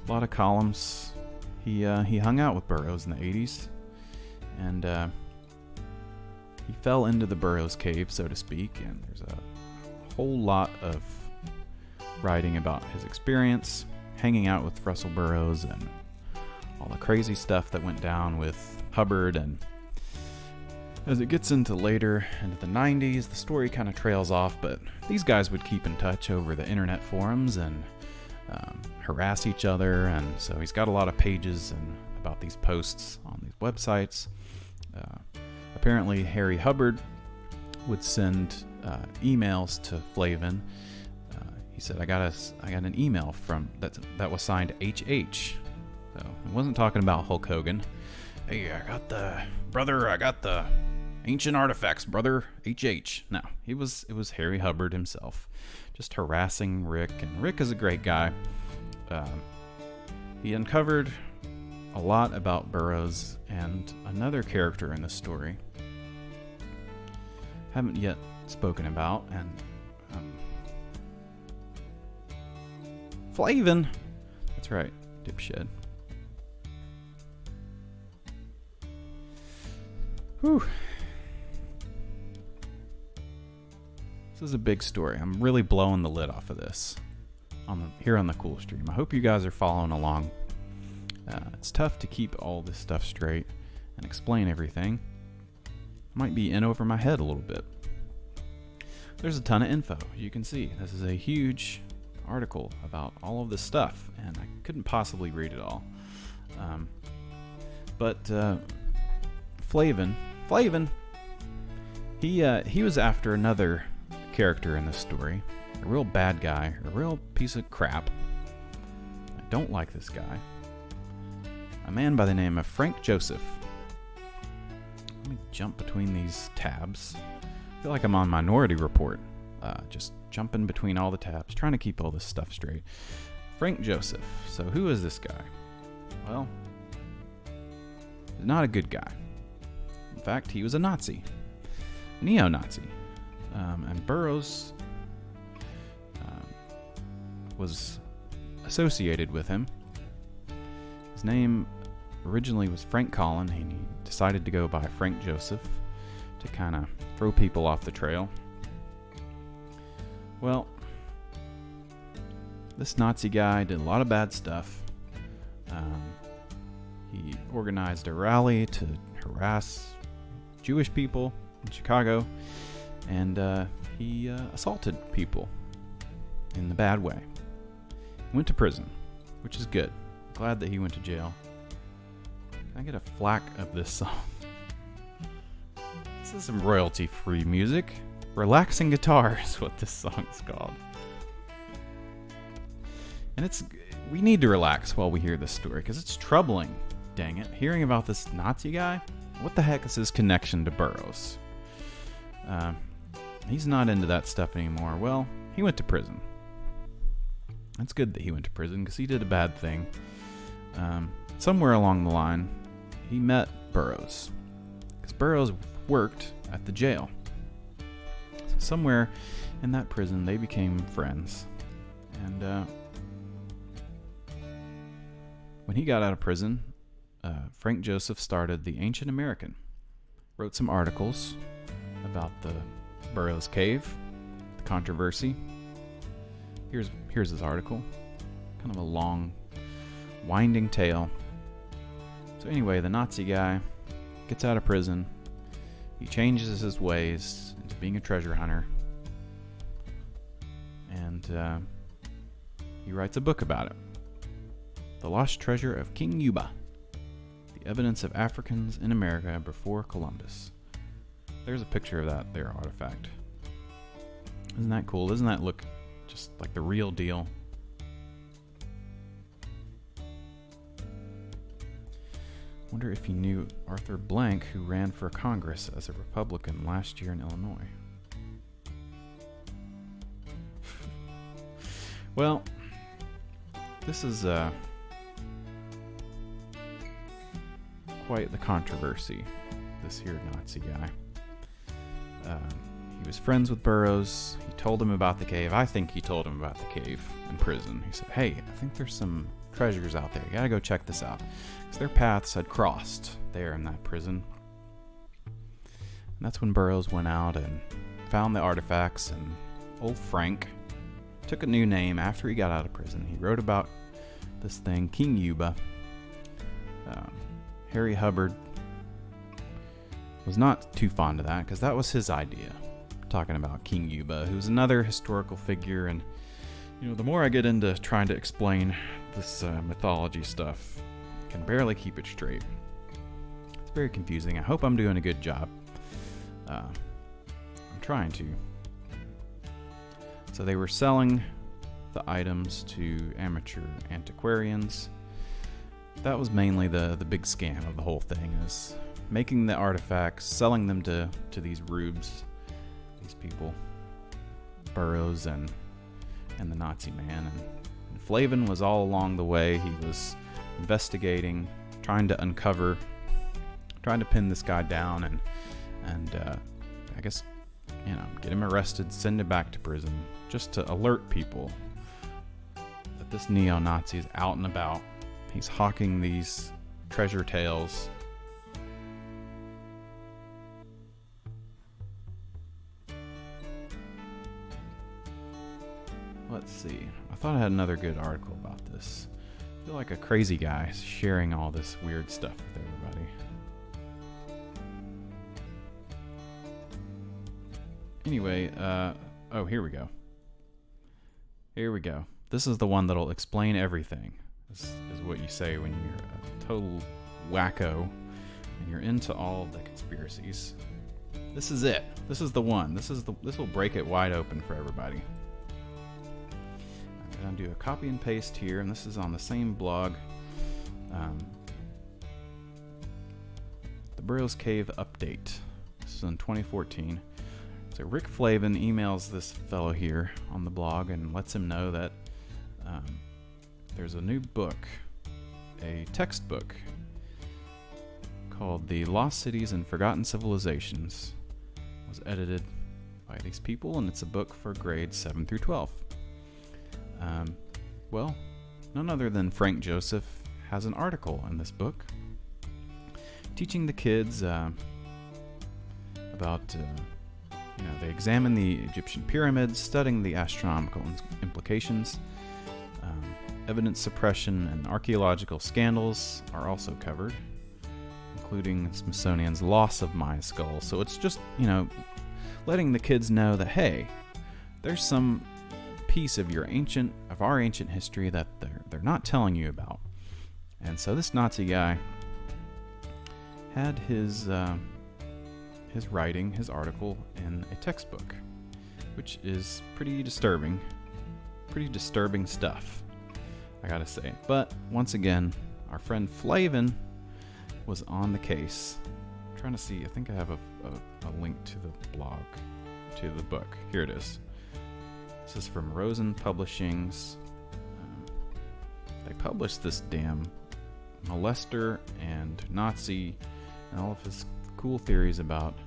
A lot of columns. He hung out with Burroughs in the 80s, and he fell into the Burroughs cave, so to speak, and there's a whole lot of writing about his experience hanging out with Russell Burroughs and all the crazy stuff that went down with Hubbard. And as it gets into the 90s, the story kind of trails off, but these guys would keep in touch over the internet forums and harass each other, and so he's got a lot of pages and about these posts on these websites. Apparently Harry Hubbard would send emails to Flavin. He said, I got an email from that was signed HH. So I wasn't talking about Hulk Hogan. Hey, I got the ancient artifacts, brother. HH. No, it was Harry Hubbard himself, just harassing Rick. And Rick is a great guy. He uncovered a lot about Burroughs and another character in the story. Haven't yet spoken about, and Flavin. That's right, dipshit. Whew. This is a big story. I'm really blowing the lid off of this here on the Cool Stream. I hope you guys are following along. It's tough to keep all this stuff straight and explain everything. I might be in over my head a little bit. There's a ton of info. You can see this is a huge article about all of this stuff, and I couldn't possibly read it all. But Flavin, he was after another character in this story, a real bad guy, a real piece of crap. I don't like this guy. A man by the name of Frank Joseph. Let me jump between these tabs I feel like I'm on Minority Report, just jumping between all the tabs, trying to keep all this stuff straight. Frank Joseph. So who is this guy? Well, he's not a good guy. In fact, he was a Nazi, neo-Nazi, and Burroughs was associated with him. His name originally was Frank Collin, and he decided to go by Frank Joseph to kind of throw people off the trail. Well, this Nazi guy did a lot of bad stuff. He organized a rally to harass Jewish people in Chicago, and he assaulted people in the bad way. He went to prison, which is good. Glad that he went to jail. Can I get a flack of this song? This is some royalty-free music. Relaxing Guitar is what this song is called. And we need to relax while we hear this story, because it's troubling, dang it. Hearing about this Nazi guy, what the heck is his connection to Burroughs? He's not into that stuff anymore. Well, he went to prison. It's good that he went to prison, because he did a bad thing. Somewhere along the line, he met Burroughs, because Burroughs worked at the jail. So somewhere in that prison, they became friends. And when he got out of prison, Frank Joseph started the Ancient American, wrote some articles about the Burroughs Cave, the controversy. Here's his article, kind of a long, winding tale. So anyway, the Nazi guy gets out of prison. He changes his ways into being a treasure hunter, and he writes a book about it. The Lost Treasure of King Yuba, The Evidence of Africans in America Before Columbus. There's a picture of that there artifact. Isn't that cool? Doesn't that look just like the real deal? Wonder if you knew Arthur Blank, who ran for Congress as a Republican last year in Illinois. Well, this is quite the controversy, this here Nazi guy. He was friends with Burroughs. He told him about the cave. I think he told him about the cave in prison. He said, hey, I think there's some treasures out there. You gotta go check this out. Because their paths had crossed there in that prison. And that's when Burroughs went out and found the artifacts, and old Frank took a new name after he got out of prison. He wrote about this thing, King Yuba. Harry Hubbard was not too fond of that, because that was his idea, talking about King Yuba, who's another historical figure. And the more I get into trying to explain this mythology stuff, I can barely keep it straight. It's very confusing. I hope I'm doing a good job. I'm trying to. So they were selling the items to amateur antiquarians. That was mainly the big scam of the whole thing, is making the artifacts, selling them to these rubes, these people, Burroughs and the Nazi man. And Flavin was all along the way. He was investigating, trying to uncover, trying to pin this guy down, and I guess, get him arrested, send him back to prison, just to alert people that this neo-Nazi is out and about. He's hawking these treasure tales. Let's see. I thought I had another good article about this. I feel like a crazy guy sharing all this weird stuff with everybody. Anyway, oh, here we go. Here we go. This is the one that'll explain everything. This is what you say when you're a total wacko and you're into all of the conspiracies. This is it. This is the one. This will break it wide open for everybody. I'm gonna do a copy and paste here, and this is on the same blog. The Burroughs Cave update. This is in 2014. So Rick Flavin emails this fellow here on the blog and lets him know that there's a new book, a textbook called The Lost Cities and Forgotten Civilizations. It was edited by these people, and it's a book for grades 7 through 12. Well, none other than Frank Joseph has an article in this book teaching the kids about, they examine the Egyptian pyramids, studying the astronomical implications. Evidence suppression and archaeological scandals are also covered, including Smithsonian's loss of Maya skulls. So it's just, letting the kids know that, hey, there's some piece of our ancient history that they're not telling you about. And so this Nazi guy had his writing, his article, in a textbook, which is pretty disturbing stuff, I gotta say. But once again, our friend Flavin was on the case. I'm trying to see, I think I have a link to the blog, to the book. Here it is. This is from Rosen Publishings. They published this damn molester and Nazi and all of his cool theories about...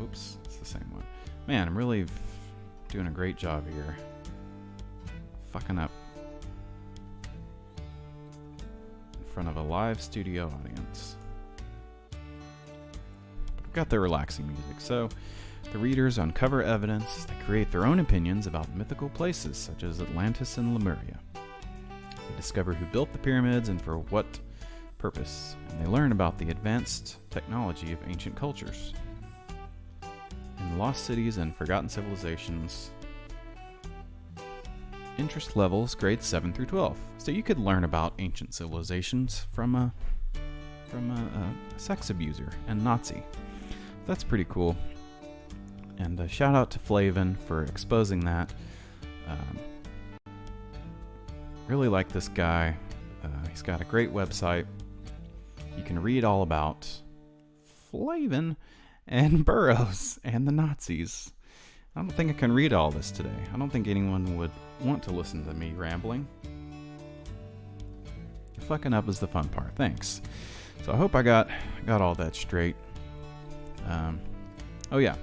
Oops, it's the same one. Man, I'm really doing a great job here. Fucking up. In front of a live studio audience. We've got the relaxing music, so the readers uncover evidence. They create their own opinions about mythical places such as Atlantis and Lemuria. They discover who built the pyramids and for what purpose, and they learn about the advanced technology of ancient cultures. In Lost Cities and Forgotten Civilizations, interest levels grades 7 through 12. So you could learn about ancient civilizations from a sex abuser and Nazi. That's pretty cool. And shout out to Flavin for exposing that. Really like this guy. He's got a great website. You can read all about Flavin and Burroughs and the Nazis. I don't think I can read all this today. I don't think anyone would want to listen to me rambling. Fucking up is the fun part. Thanks. So I hope I got all that straight. Oh yeah.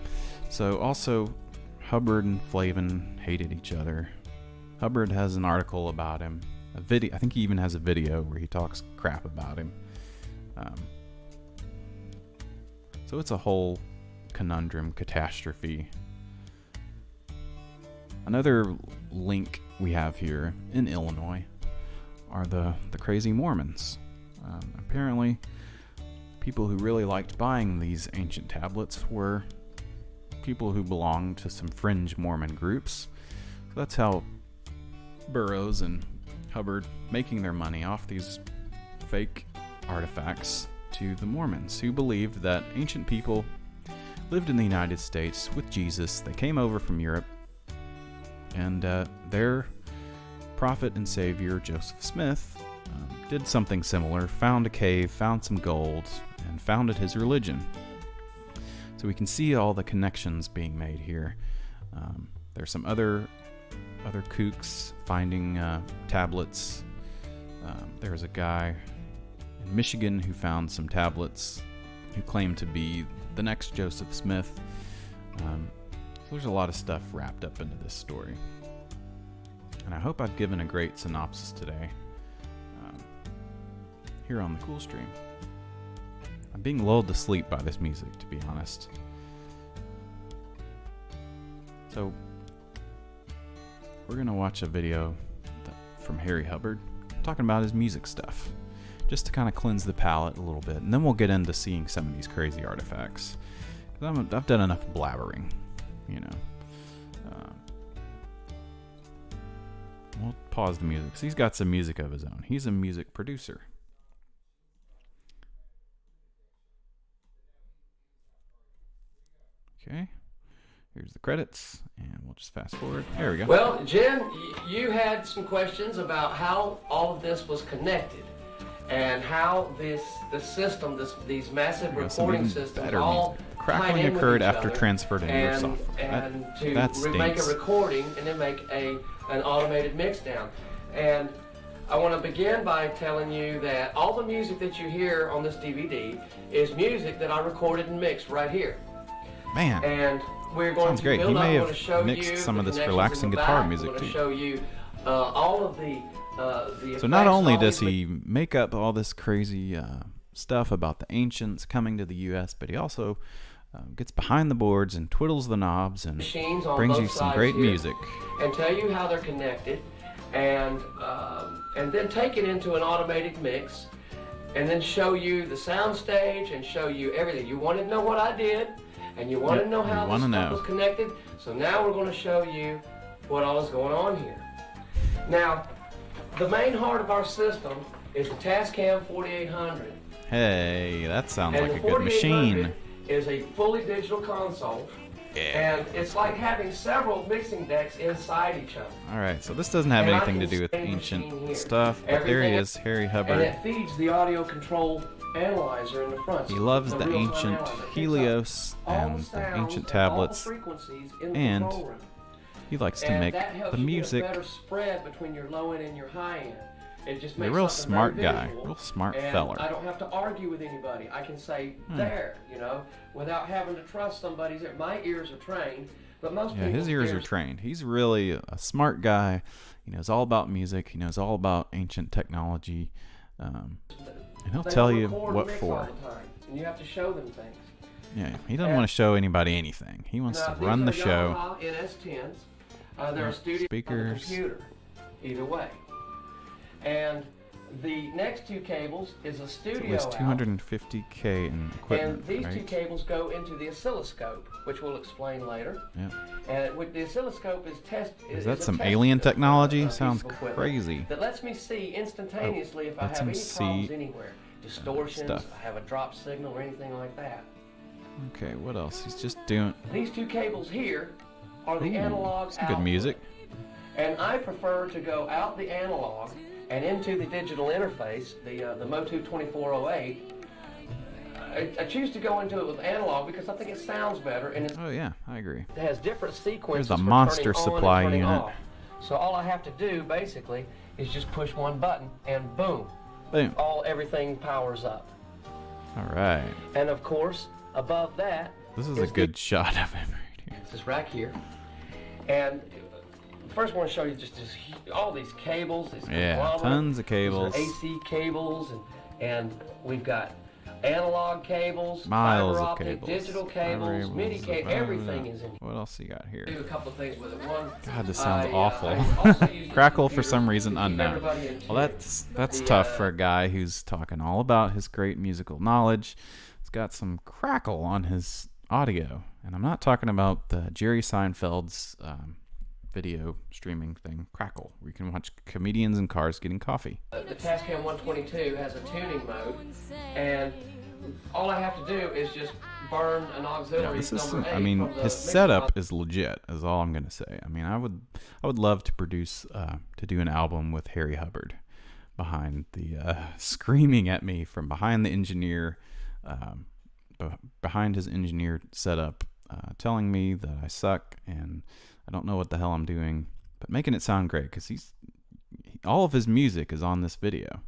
So also, Hubbard and Flavin hated each other. Hubbard has an article about him. A video. I think he even has a video where he talks crap about him. So it's a whole conundrum, catastrophe. Another link we have here in Illinois are the crazy Mormons. Apparently, people who really liked buying these ancient tablets were people who belonged to some fringe Mormon groups. So that's how Burroughs and Hubbard making their money off these fake artifacts to the Mormons, who believed that ancient people lived in the United States with Jesus. They came over from Europe, and their prophet and savior, Joseph Smith, did something similar, found a cave, found some gold, and founded his religion. So we can see all the connections being made here. There's some other kooks finding tablets. There's a guy in Michigan who found some tablets who claimed to be the next Joseph Smith. So there's a lot of stuff wrapped up into this story. And I hope I've given a great synopsis today here on the Cool Stream. I'm being lulled to sleep by this music, to be honest. So we're going to watch a video from Harry Hubbard talking about his music stuff, just to kind of cleanse the palate a little bit, and then we'll get into seeing some of these crazy artifacts. I've done enough blabbering, you know. We'll pause the music, because he's got some music of his own. He's a music producer. Okay, here's the credits, and we'll just fast forward. There we go. Well, Jim, you had some questions about how all of this was connected, and how the system, these massive recording systems, all crackling in with occurred each after other transfer to newer software. and to that make a stinks. recording and then make an automated mix down. And I want to begin by telling you that all the music that you hear on this DVD is music that I recorded and mixed right here. Man, And we're going sounds to great. build He up. may I'm have going to show mixed you some the of this connections in relaxing the guitar back. music, I'm going too. to show you all of the so effects not only and all does these he make up all this crazy stuff about the ancients coming to the U.S., but he also gets behind the boards and twiddles the knobs and machines on brings both you some sides great here, music. and tell you how they're connected, and then take it into an automated mix, and then show you the sound stage and show you everything. You wanted to know what I did, and you wanted to know how this stuff was connected. So now we're going to show you what all is going on here. Now, the main heart of our system is the Tascam 4800. Hey, that sounds And like a the good machine. 4800 is a fully digital console. Yeah. And it's like having several mixing decks inside each other. All right, so this doesn't have And I anything to can do with say machine ancient here. stuff, but there he Everything- is, Harry And Hubbard. it feeds the audio control analyzer in the front. He loves The the real-time ancient analyzer. It picks up Helios all and the the sounds ancient and tablets. all the frequencies in the and control room. He likes to And make that helps the you music. get a better spread between your low end and your high end. It just He's a makes real something smart very guy, visual, real smart and feller. I don't have to argue with anybody. I can say there, without having to trust somebody's. My ears are trained, but most Yeah, his people's ears are trained. He's really a smart guy. He knows all about music. He knows all about ancient technology. And he'll They tell don't you record what mix for. all the time, and you have to show them things. Yeah, he doesn't And- want to show anybody anything. He wants Now, to these run are the show. Yamaha NS10s. They're a studio Speakers. computer, either way. And the next two cables is a It studio was out. 250K in equipment, And these two right? cables go into the oscilloscope, which we'll explain later. Yeah. And with the oscilloscope Is that some alien technology? piece Sounds of equipment crazy. That lets me see instantaneously if I lets have him any see, problems anywhere. Distortions, stuff. I have a drop signal or anything like that. Okay, what else? He's just doing These two cables here are the Ooh, analog some good output. music. And I prefer to go out the analog and into the digital interface, the Motu 2408. I choose to go into it with analog because I think it sounds better and Oh yeah, I agree. it has different sequences. There's a for monster turning on supply and turning unit. off. So all I have to do basically is just push one button and boom, Boom. everything powers up. All right. And of course, above that, This is a is good shot of him right here. this rack here. And first I want to show you just all these cables. These Yeah, conglomerates. tons of These are cables. AC cables, and we've got analog cables, Miles fiber of optic, cables. digital cables, MIDI cables, everything is in here. What else you got here? Do a couple of things with it. One, God, this sounds I awful. also use this Crackle for computer some to reason keep unknown. everybody in Well, check. that's The, tough for a guy who's talking all about his great musical knowledge. He's got some crackle on his audio, and I'm not talking about the Jerry Seinfeld's video streaming thing, Crackle, where you can watch comedians in cars getting coffee. The Tascam 122 has a tuning mode, and all I have to do is just burn an auxiliary This is, number 8 I mean, from the his mixer setup is legit. Is all I'm gonna say. I mean, I would love to produce, to do an album with Harry Hubbard behind the, screaming at me from behind the engineer, behind his engineer setup, telling me that I suck and I don't know what the hell I'm doing, but making it sound great because all of his music is on this video.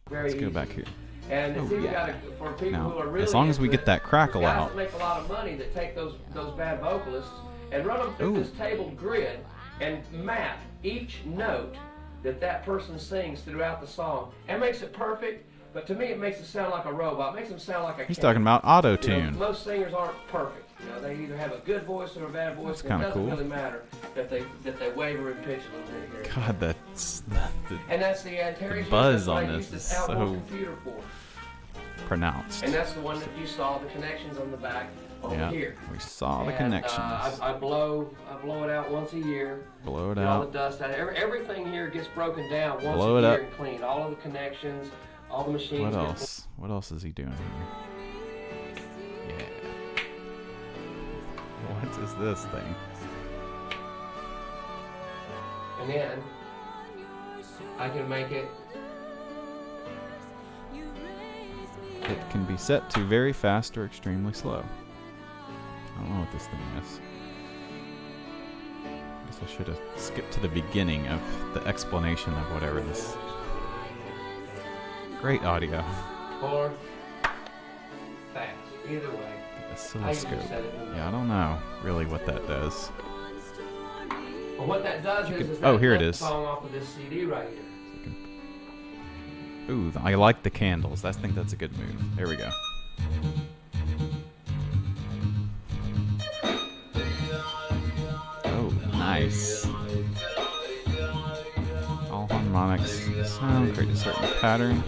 Very Let's go easy. back here. And it's even yeah. got for people Now, who are really as long as we into get that it, crackle there's guys out. that make a lot of money that take those bad vocalists and run them through Ooh. this tabled grid and map each note that person sings throughout the song and makes it perfect. But to me, it makes it sound like a robot. It makes them sound like a He's cat. talking about auto tune. Most singers aren't perfect. They either have a good voice or a bad voice. That's And kinda it doesn't cool. really matter that they waver in pitch a little bit here. God, that's And that's the Antares. buzz That's what on I this use is outboard so computer for. pronounced. And that's the one that you saw the connections on the back over Yeah, here. we saw the And, connections. I blow it out once a year. Blow it Get all out. the dust out. Everything here gets broken down once Blow a it year up. and cleaned. All of the connections, all the machines. What get else? What else is he doing here? Yeah. What is this thing? And then I can make it. It can be set to very fast or extremely slow. I don't know what this thing is. Guess I should have skipped to the beginning of the explanation of whatever this. Great audio. Or fast. Either way. The oscilloscope. Yeah, I don't know really what that does. Well, what that does is oh, that here it left is. song off of this CD right here. Ooh, I like the candles. I think that's a good move. There we go. Oh, nice. All harmonics sound, create a certain pattern.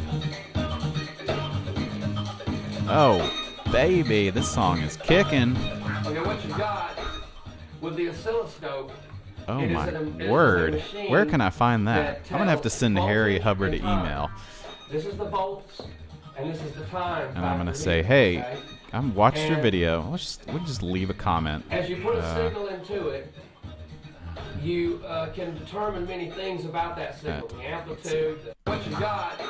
Oh, baby, this song is kicking. Okay, what you got with the oscilloscope. Oh it is my it is a word. machine Where can I find that? I'm going to have to send tells Harry voltage Hubbard and an time. email. This is the volts, and this is the time. And I'm going to factor say, here, hey, okay? I watched your And- video. We'll just leave a comment. As you put a signal into it, you can determine many things about that signal. The amplitude, what you got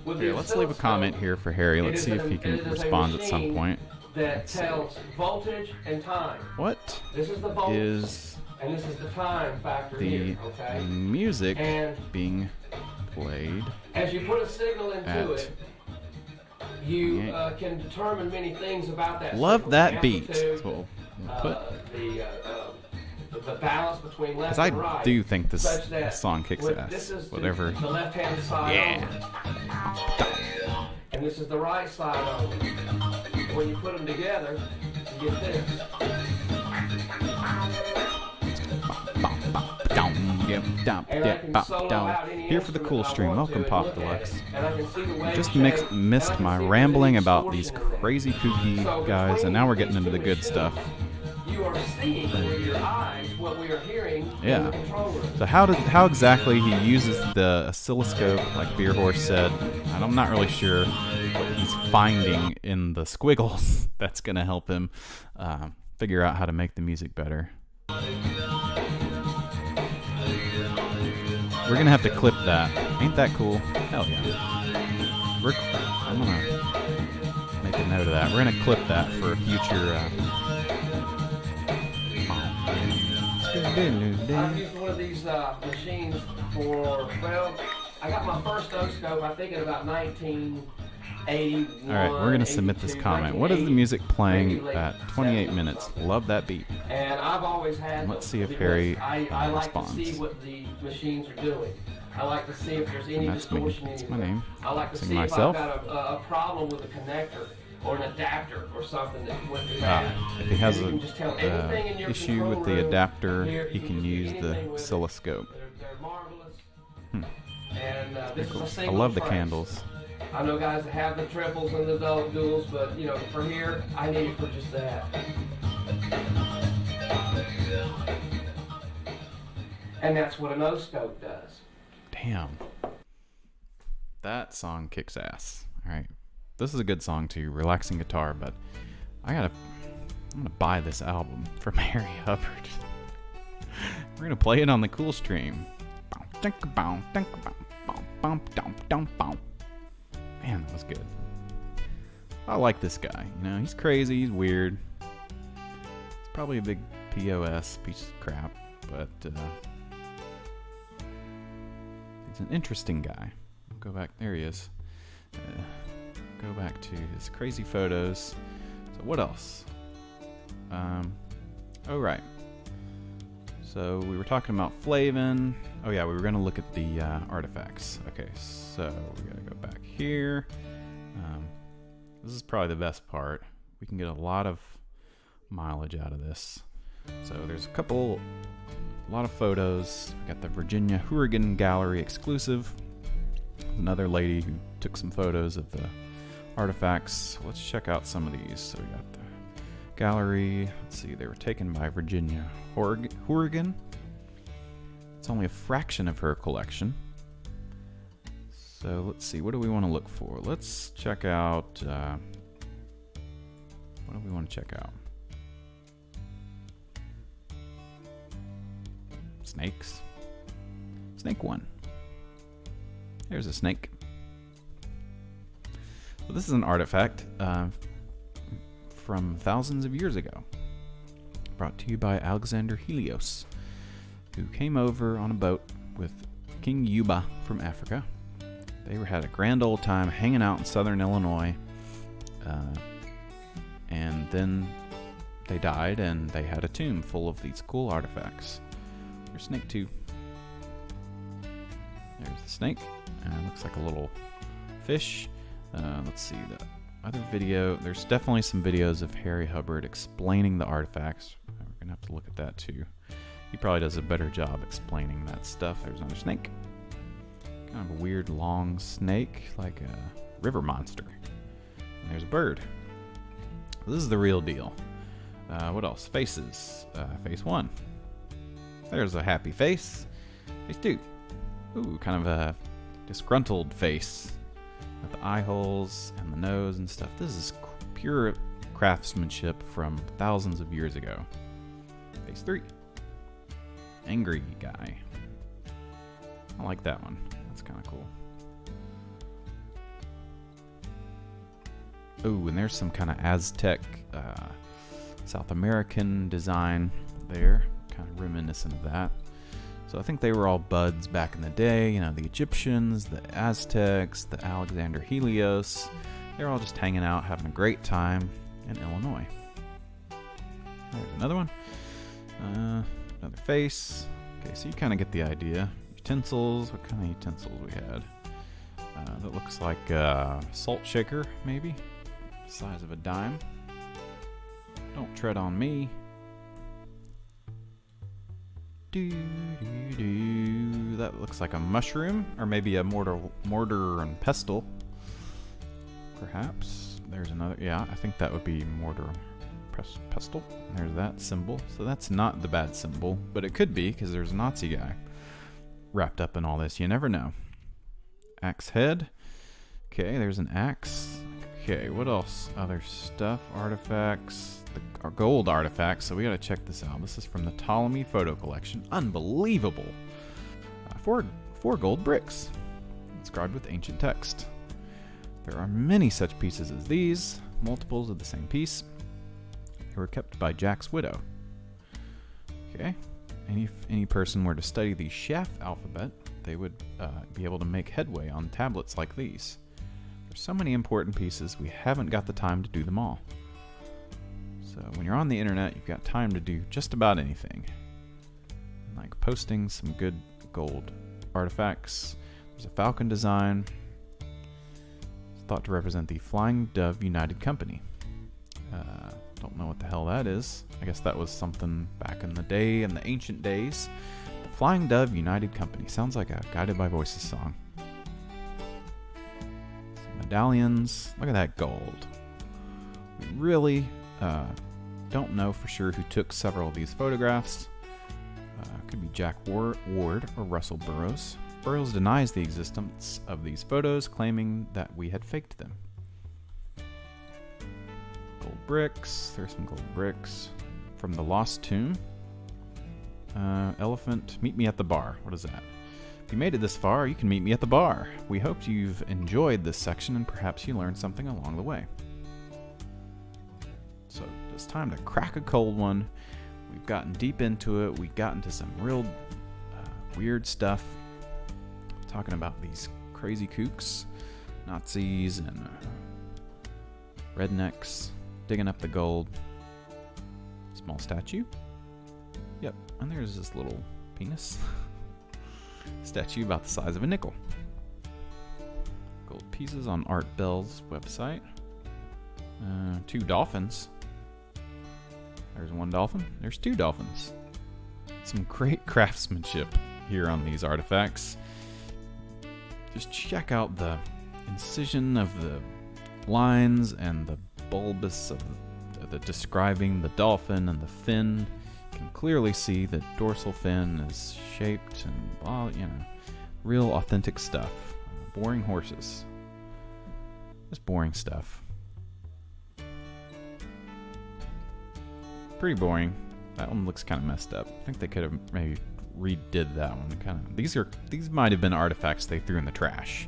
with Here, the let's leave a comment here for Harry. Let's see if he can respond at some point. That tells voltage and time. What This is the voltage, is and this is the time factor the here, okay? music And being played as you put a signal into at? it, you Yeah. can determine many things about that Love signal. that The beat. amplitude, So we'll put, the balance between left because and right. I do think this such that song kicks this ass. is Whatever. the left-hand side Yeah. only, and this is the right side only. When you put them together, you get this. And I can solo out any Here for the cool instrument I stream. want Welcome, to Pop and look at Deluxe. it. And I can see the wave Just shape, missed and I can my see rambling the about these distortion in there. crazy kooky So guys, and now we're between getting into the these good two stuff. machines, you are seeing with your eyes what we are hearing Yeah. in the control room. So how exactly he uses the oscilloscope, like Beer Horse said, and I'm not really sure what he's finding in the squiggles that's going to help him figure out how to make the music better. We're going to have to clip that. Ain't that cool? Hell yeah. I'm going to make a note of that. We're going to clip that for a future... I've used one of these machines for, well, I got my first oscope, I think in about 1981. All right, we're going to submit this 82, comment. What is the music playing maybe late at 28 70s minutes? something. Love that beat. And I've always had Let's them see if because Harry I like responds. to see what the machines are doing. I like to see if there's any And that's me. distortion That's my anywhere. name. I like to Sing see myself. if I've got a problem with a connector or an adapter or something that wouldn't be bad. If he has And you a can just tell anything in your issue control with the room, adapter, here, he you can do use the anything with it. oscilloscope. They're marvelous. And this is a I single love the trace. candles. I know guys that have the triples and the duals, but you know, for here, I need it for just that. And that's what an O-scope does. Damn. That song kicks ass. All right. This is a good song too, relaxing guitar, but I'm gonna buy this album from Harry Hubbard. We're gonna play it on the cool stream. Man, that was good. I like this guy. You know, he's crazy, he's weird. He's probably a big POS piece of crap, but he's an interesting guy. I'll go back. There he is. Go back to his crazy photos. So what else? Oh right. So we were talking about Flavin. Oh yeah, we were gonna look at the artifacts. Okay, so we gotta go back here. This is probably the best part. We can get a lot of mileage out of this. So there's a lot of photos. We got the Virginia Hourigan Gallery exclusive. Another lady who took some photos of the artifacts. Let's check out some of these. So we got the gallery. Let's see, they were taken by Virginia Hourigan. It's only a fraction of her collection. So let's see, what do we want to look for? Let's check out, what do we want to check out? Snakes. Snake 1. There's a snake. So this is an artifact from thousands of years ago. brought to you by Alexander Helios, who came over on a boat with King Yuba from Africa. They had a grand old time hanging out in southern Illinois, and then they died, and they had a tomb full of these cool artifacts. There's Snake 2. There's the snake. Looks like a little fish. Let's see the other video. There's definitely some videos of Harry Hubbard explaining the artifacts. We're gonna have to look at that too. He probably does a better job explaining that stuff. There's another snake. Kind of a weird long snake, like a river monster. And there's a bird. This is the real deal. What else? Faces. Face 1. There's a happy face. Face 2. Ooh, kind of a disgruntled face. With the eye holes and the nose and stuff. This is pure craftsmanship from thousands of years ago. Face 3. Angry guy. I like that one. That's kind of cool. Ooh, and there's some kind of Aztec, South American design there. Kind of reminiscent of that. So I think they were all buds back in the day. You know, the Egyptians, the Aztecs, the Alexander Helios. They're all just hanging out, having a great time in Illinois. There's another one. Another face. Okay, so you kind of get the idea. Utensils. What kind of utensils we had? That looks like a salt shaker, maybe. Size of a dime. Don't tread on me. That looks like a mushroom, or maybe a mortar and pestle. Perhaps. There's another. Yeah, I think that would be mortar pestle. There's that symbol. So that's not the bad symbol, but it could be because there's a Nazi guy wrapped up in all this. You never know. Axe head. Okay, there's an axe. Okay, what else? Other stuff, artifacts, the gold artifacts. So we gotta check this out. This is from the Ptolemy photo collection. Unbelievable. Four gold bricks, inscribed with ancient text. There are many such pieces as these, multiples of the same piece. They were kept by Jack's widow. Okay, if any person were to study the Shaf alphabet, they would be able to make headway on tablets like these. There's so many important pieces, we haven't got the time to do them all. So when you're on the internet, you've got time to do just about anything. Like posting some good gold artifacts. There's a falcon design. It's thought to represent the Flying Dove United Company. Don't know what the hell that is. I guess that was something back in the day, in the ancient days. The Flying Dove United Company. Sounds like a Guided by Voices song. Some medallions. Look at that gold. We really don't know for sure who took several of these photographs. Could be Jack Ward or Russell Burroughs. Burroughs denies the existence of these photos, claiming that we had faked them. Gold bricks. There's some gold bricks. From the Lost Tomb. Elephant, meet me at the bar. What is that? If you made it this far, you can meet me at the bar. We hope you've enjoyed this section and perhaps you learned something along the way. So it's time to crack a cold one. We've gotten deep into it. We got into some real weird stuff. Talking about these crazy kooks, Nazis, and rednecks digging up the gold. Small statue. Yep, and there's this little penis. Statue about the size of a nickel. Gold pieces on Art Bell's website. 2 dolphins. There's 1 dolphin. There's 2 dolphins. Some great craftsmanship here on these artifacts. Just check out the incision of the lines and the bulbous of the describing the dolphin and the fin. You can clearly see the dorsal fin is shaped and real authentic stuff. Boring horses. Just boring stuff. Pretty boring. That one looks kind of messed up. I think they could have maybe redid that one. These might have been artifacts they threw in the trash.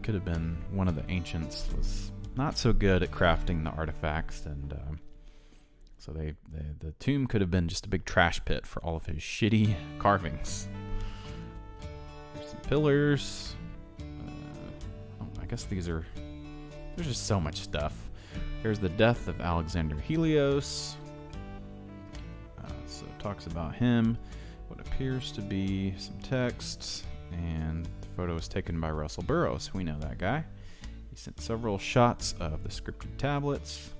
Could have been one of the ancients was not so good at crafting the artifacts, and So the tomb could have been just a big trash pit for all of his shitty carvings. There's some pillars. I guess these are... There's just so much stuff. There's the death of Alexander Helios. So it talks about him. What appears to be some text. And the photo was taken by Russell Burroughs. We know that guy. He sent several shots of the scripted tablets.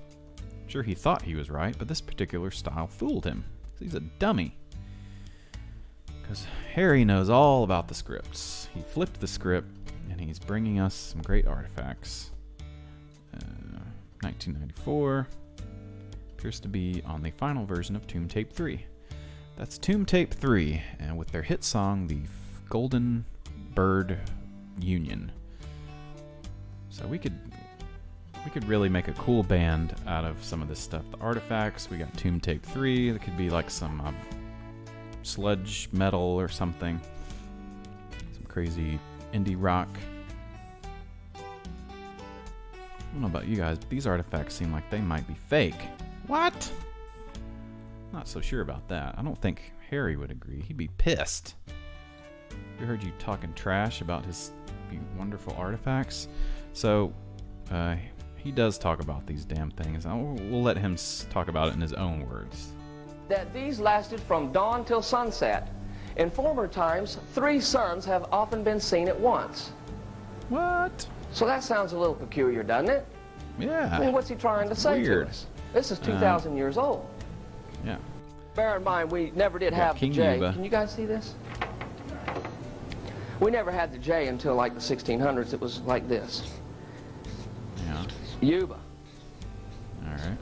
Sure, he thought he was right, but this particular style fooled him. He's a dummy. Because Harry knows all about the scripts. He flipped the script, and he's bringing us some great artifacts. 1994. Appears to be on the final version of Tomb Tape 3. That's Tomb Tape 3, and with their hit song, the Golden Bird Union. So we could really make a cool band out of some of this stuff. The artifacts, we got Tomb Tape 3. That could be like some sludge metal or something. Some crazy indie rock. I don't know about you guys, but these artifacts seem like they might be fake. What? Not so sure about that. I don't think Harry would agree. He'd be pissed. We heard you talking trash about his wonderful artifacts. So, he does talk about these damn things. We'll let him talk about it in his own words. That these lasted from dawn till sunset. In former times, 3 suns have often been seen at once. What? So that sounds a little peculiar, doesn't it? Yeah. I mean, what's he trying to say Weird. to us? This is 2,000 years old. Yeah. Bear in mind, we never did have the King J. Yuba. Can you guys see this? We never had the J until like the 1600s. It was like this. Yeah. Yuba. All right.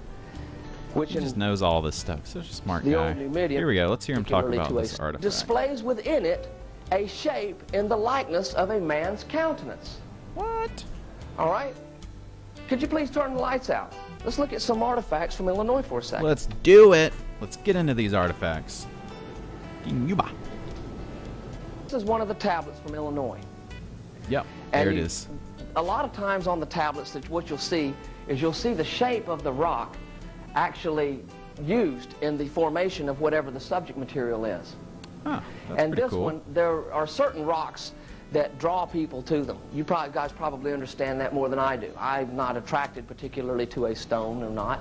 Which He in just knows all this stuff. Such a smart the guy. old Numidian, Here we go. Let's hear him talk particularly about to a this artifact. displays within it a shape in the likeness of a man's countenance. What? All right? Could you please turn the lights out? Let's look at some artifacts from Illinois for a second. Let's do it. Let's get into these artifacts. King Yuba. This is one of the tablets from Illinois. Yep. And There it is. A lot of times on the tablets, that what you'll see is you'll see the shape of the rock actually used in the formation of whatever the subject material is. Huh. That's And pretty this cool. one, there are certain rocks that draw people to them. You guys probably understand that more than I do. I'm not attracted particularly to a stone or not.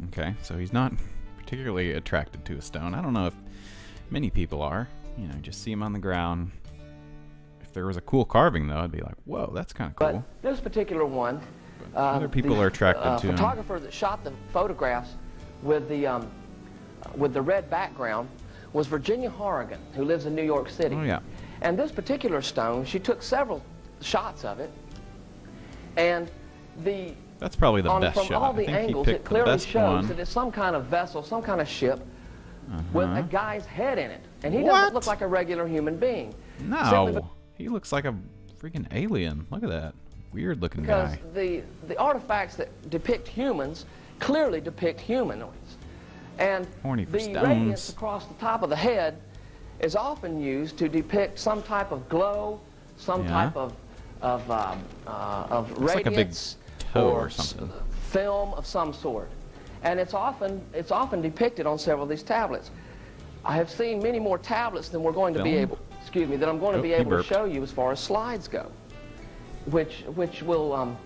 Okay, so he's not particularly attracted to a stone. I don't know if many people are. You know, just see him on the ground. If there was a cool carving, though, I'd be like, whoa, that's kind of cool. But this particular one, Other people are attracted to him. The photographer that shot the photographs with the red background was Virginia Horrigan, who lives in New York City. Oh, yeah. And this particular stone, she took several shots of it, and That's probably the best from shot. all I the think angles, he it picked the clearly best shows one. that it's some kind of vessel, some kind of ship with a guy's head in it. And he What? doesn't look like a regular human being. Simply No, he looks like a freaking alien. Look at that weird looking because guy. the artifacts that depict humans clearly depict humanoids. And Horny for the stones. radiance across the top of the head is often used to depict some type of glow, some Yeah. type of Looks like a big radiance toe or something. film of some sort. And it's often depicted on several of these tablets. I have seen many more tablets than we're going to be Film? able, that I'm going to Oh, be he able to burped. show you as far as slides go, which will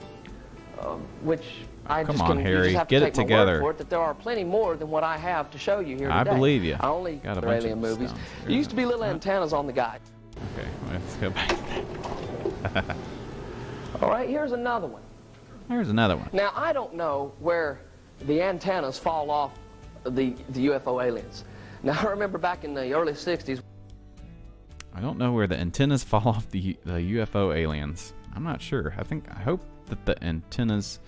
which I Come just on, can you Harry, just have get to it take my together. word for it that there are plenty more than what I have to show you here I today. believe you. I only Got a for bunch alien of movies. stones. There used to be little antennas on the guide. Okay, let's go back. All right, here's another one. Here's another one. Now, I don't know where the antennas fall off the UFO aliens. Now, I remember back in the early 60s. I don't know where the antennas fall off the UFO aliens. I'm not sure. I hope that the antennas.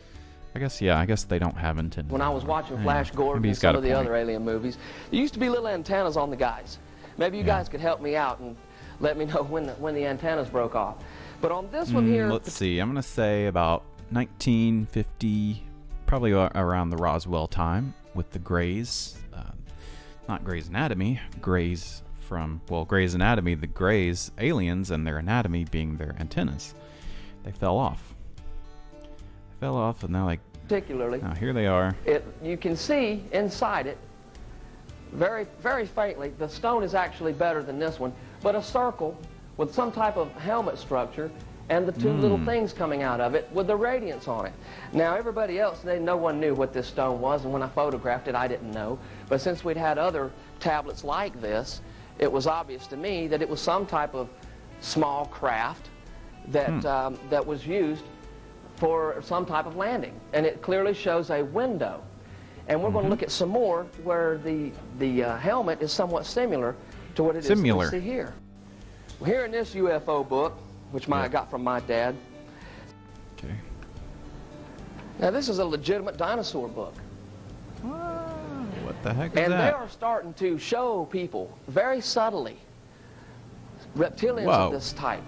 I guess they don't have antennas. When I was anymore. watching Yeah, Flash Gordon maybe and he's got some a of the point. other alien movies, there used to be little antennas on the guys. Maybe you Yeah. guys could help me out and let me know when the antennas broke off. But on this one here, Let's see. I'm gonna say about 1950, probably around the Roswell time, with the Greys. Not Grey's Anatomy. Greys from Grey's Anatomy. The Greys aliens and their anatomy being their antennas. They fell off. And they're like particularly, Now here they are. you can see inside it, very, very faintly, the stone is actually better than this one, but a circle with some type of helmet structure and the two little things coming out of it with the radiance on it. Now everybody else, no one knew what this stone was, and when I photographed it I didn't know, but since we'd had other tablets like this, it was obvious to me that it was some type of small craft that, that was used for some type of landing, and it clearly shows a window. And we're going to look at some more where the helmet is somewhat similar to what it is that we see here. Here in this UFO book, which I got from my dad. Okay. Now this is a legitimate dinosaur book. What the heck is and that? they are starting to show people very subtly reptilians of this type.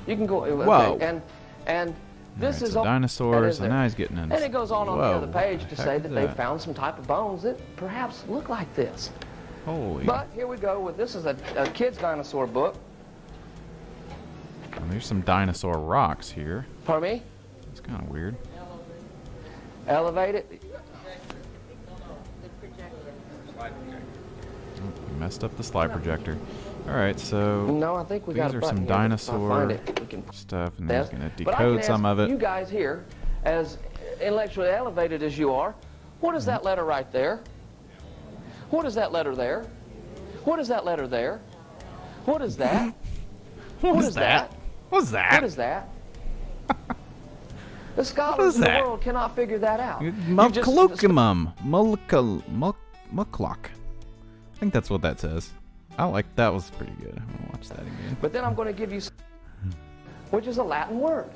You can go. Whoa. Okay, and this Right, is so all dinosaurs, that is and there. now he's getting into. And it goes on the other page to say that they that? found some type of bones that perhaps look like this. Holy. But here we go with this is a kid's dinosaur book. And there's some dinosaur rocks here. Pardon me? It's kind of weird. Elevated. We messed up the slide projector. All right, so No, I think we got these a are button some here, but if I dinosaur find it, we can stuff, and then he's test. going to But I can decode some ask of it. You guys here, as intellectually elevated as you are, what is that letter right there? What is that letter there? What is that letter there? What is that? What is that? What's that? What is that? The scholars in the world cannot figure that out. Colloquium. Muklok. I think that's what that says. That was pretty good. I'm going to watch that again. But then I'm going to give you which is a Latin word.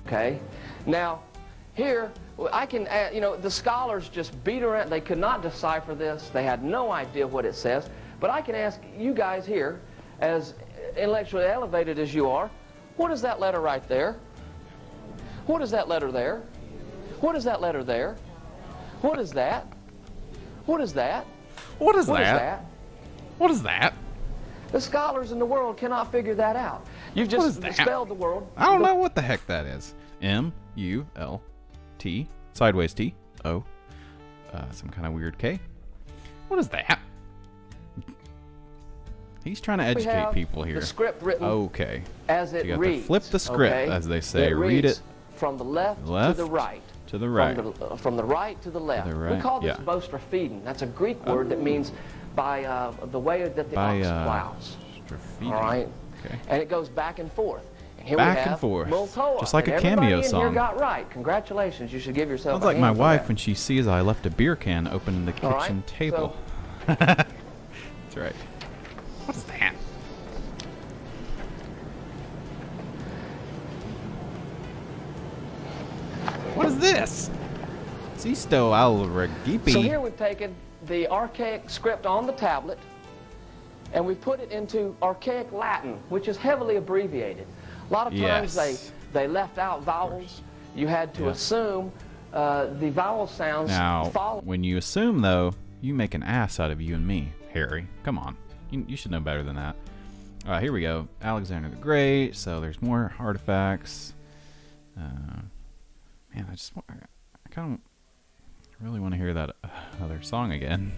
Okay? Now, here, I can, the scholars just beat around. They could not decipher this. They had no idea what it says. But I can ask you guys here, as intellectually elevated as you are, what is that letter right there? What is that letter there? What is that letter there? What is that? What is that? What is What is that? that? What is that? The scholars in the world cannot figure that out. You've just spelled the world. I don't know what the heck that is. M-U-L-T, sideways T, O, some kind of weird K. What is that? He's trying to educate people here. The script written okay. as it You got reads. to flip the script, okay? as they say. It Read reads it from the left to the right. To the right. From the right to the left. the right, We call this yeah. bostrafeden. That's a Greek word that means by the way that the ox plows. All right? Okay. And it goes back and forth. And here Back we have and forth. Multoa. Just like and a cameo everybody in song. here got right. Congratulations. You should give yourself Sounds a like hand my for wife that. when she sees I left a beer can open in the All right, kitchen table. so- That's right. What is that? What is this? Sisto al Regipi. So here we've taken the archaic script on the tablet and we've put it into archaic Latin, which is heavily abbreviated. A lot of times Yes. they left out vowels. You had to assume the vowel sounds Now, follow. when you assume, though, you make an ass out of you and me, Harry. Come on. You should know better than that. All right, here we go. Alexander the Great. So there's more artifacts. Man, I kind of really want to hear that other song again.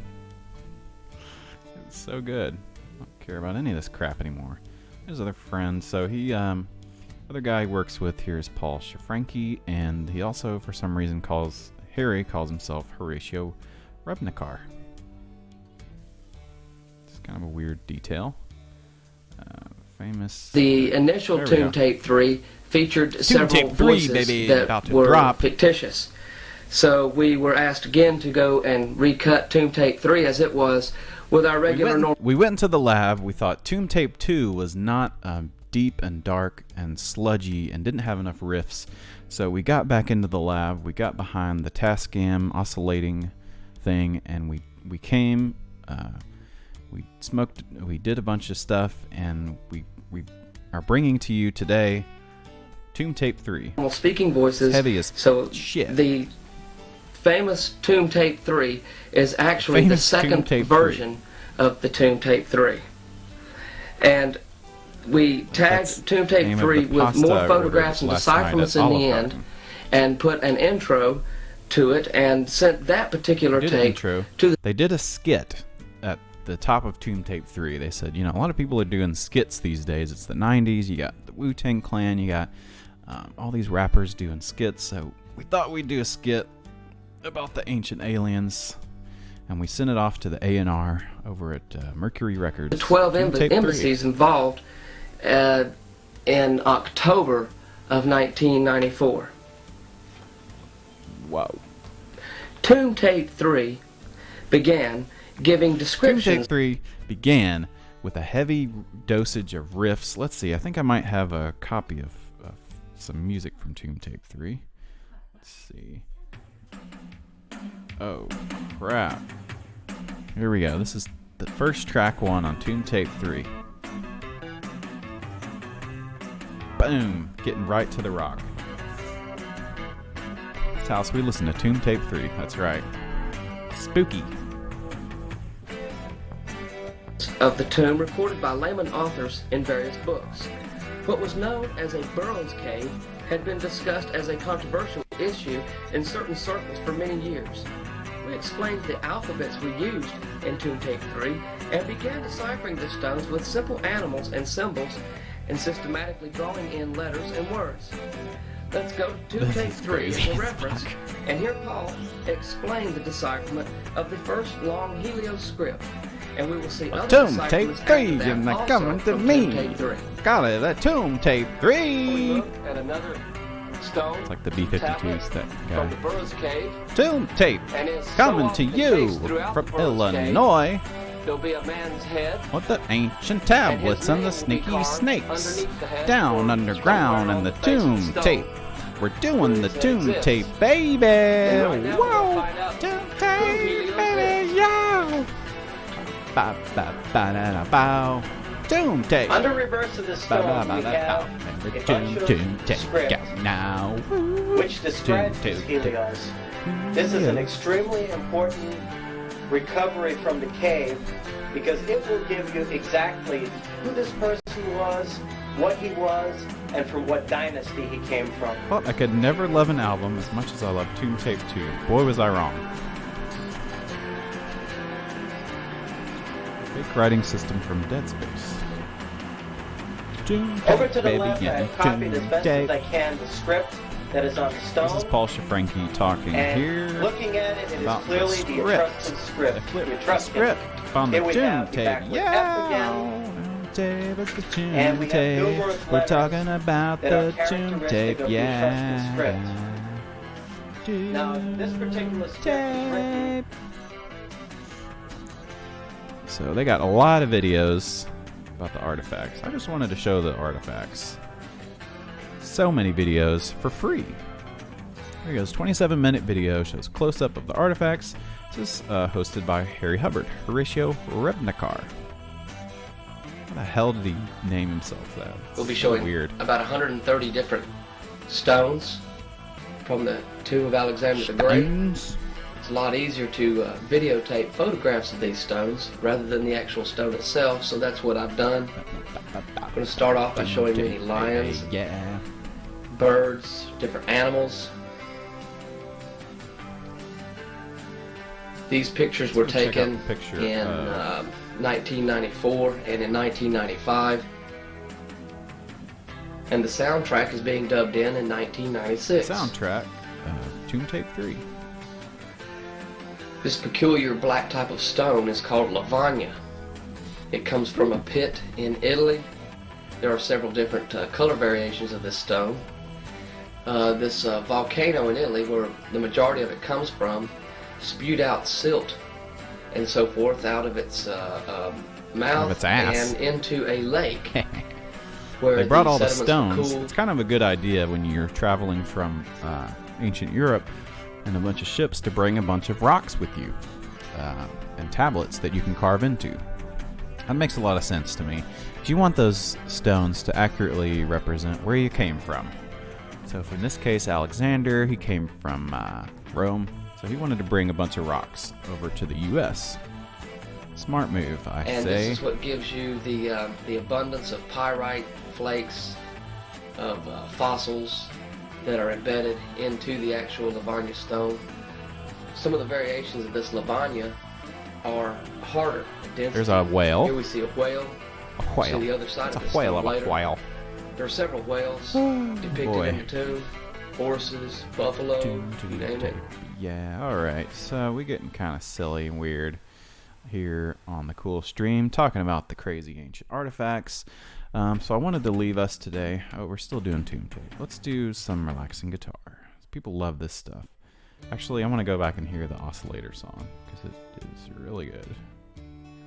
It's so good. I don't care about any of this crap anymore. There's other friends. So other guy he works with here is Paul Shafranki, and he also, for some reason, Harry calls himself Horatio Rebnikar. It's kind of a weird detail. Famous. The initial There we Tomb go. Tape 3 featured several Tape 3, voices baby, that about to were drop. fictitious. So we were asked again to go and recut Tomb Tape 3 as it was with our regular normal. We went into the lab. We thought Tomb Tape 2 was not deep and dark and sludgy and didn't have enough riffs. So we got back into the lab. We got behind the Tascam oscillating thing, and we came. We smoked. We did a bunch of stuff, and we are bringing to you today Tomb Tape 3. Speaking voices. Heavy as so shit. The famous Tomb Tape 3 is actually the Famous Tomb second Tape version of the Tomb Tape 3. And we That's tagged Tomb the Tape name of 3 the with pasta I more ordered photographs and last night decipherments at in the Olive end. Garden. and put an intro to it and sent that particular Did an tape intro. to the They did a skit at the top of Tomb Tape 3. They said, a lot of people are doing skits these days. It's the 90s. You got the Wu-Tang Clan. You got all these rappers doing skits. So we thought we'd do a skit about the ancient aliens. And we sent it off to the A&R over at Mercury Records. 12 Tomb Tape 3. embassies involved in October of 1994. Whoa. Tomb Tape 3 began giving Tomb descriptions. Tape 3 began with a heavy dosage of riffs. Let's see, I think I might have a copy of some music from Tomb Tape 3. Let's see. Oh, crap. Here we go. This is the first track 1 on Tomb Tape 3. Boom! Getting right to the rock. This house, we listen to Tomb Tape 3. That's right. Spooky. Of the tomb recorded by layman authors in various books. What was known as a Burroughs Cave had been discussed as a controversial issue in certain circles for many years. We explained the alphabets we used in Tomb Tape 3 and began deciphering the stones with simple animals and symbols and systematically drawing in letters and words. Let's go to Tomb This Tape is 3 crazy as a as reference fuck. and hear Paul explain the decipherment of the first long Helio script. And we will see other Tomb Tape decipherments 3, after that and they're also coming to from Tomb me. Tape 3. Got it, a Tomb Tape 3. Look at another stone It's like the B-52 tablet step from the guy. Burroughs Cave, Tomb Tape and is coming so to often you faced throughout from the Burroughs Cave. Illinois There'll be a man's head with the ancient tablets and the name will be sneaky carved snakes underneath the head down or underground somewhere in the on the face of Tomb stone. Tape. We're doing the Where Tomb it Tape, exists. baby. And right now we're Whoa, gonna find out Tomb who Tape, Helio's baby, is. yo. Ba ba ba da da bow. Tomb Tape. Under reverse of the Ba stone, ba ba we da have bow. And a the bunch of Tomb Tape. script Go now. which describes Tomb these Tape. Helios. This is an extremely important recovery from the cave because it will give you exactly who this person was, what he was, and from what dynasty he came from. Thought I could never love an album as much as I love Tomb Tape 2. Boy, was I wrong. Fake writing system from Dead Space. Tomb Over Tape, to the baby, left, yeah, I've copied as Tomb best as Tape. I can the script that is on the stone. This is Paul Shafranki talking And here looking at it, it is about clearly the the script. Etruscan script. The Etruscan. script on the Here we Tomb have the Tape. backward F Yeah. again. Tomb Tape, it's the Tomb And we have Tape. numerous We're letters talking about that are the Tomb characteristic Tape. of the Yeah. Etruscan Now, this particular script is written. Tape. So they got a lot of videos about the artifacts. I just wanted to show the artifacts. So many videos for free. Here goes, 27-minute video shows close-up of the artifacts. This is hosted by Harry Hubbard, Horatio Rebnikar. How the hell did he name himself that? We'll be So showing weird. about 130 different stones from the tomb of Alexander the Great. Stones? It's a lot easier to videotape photographs of these stones rather than the actual stone itself, so that's what I've done. I'm going to start off by showing many lions, Yeah. birds, different animals. These pictures were Let's go check out taken the picture in of- 1994 and in 1995. And the soundtrack is being dubbed in 1996. Soundtrack, Tomb Tape 3. This peculiar black type of stone is called lavagna. It comes from a pit in Italy. There are several different color variations of this stone. This volcano in Italy, where the majority of it comes from, spewed out silt and so forth out of its mouth its ass. and into a lake. Where They brought all the sediments were stones. cooled. It's kind of a good idea when you're traveling from ancient Europe and a bunch of ships to bring a bunch of rocks with you and tablets that you can carve into. That makes a lot of sense to me. You want those stones to accurately represent where you came from. So if in this case Alexander, he came from Rome, so he wanted to bring a bunch of rocks over to the U.S. Smart move, I And say. this is what gives you the abundance of pyrite flakes, of fossils, that are embedded into the actual Lavanya stone. Some of the variations of this Lavanya are harder. There's a whale. Here we see a whale. A whale. See the other side It's of a this whale stone of a later. whale. There are several whales depicted boy. in the tomb. Horses, buffalo, you name it. Yeah, alright. So we're getting kind of silly and weird here on the cool stream, talking about the crazy ancient artifacts. So I wanted to leave us today. Oh, we're still doing Tomb Tape. Let's do some relaxing guitar. People love this stuff. Actually, I want to go back and hear the Oscillator song because it is really good.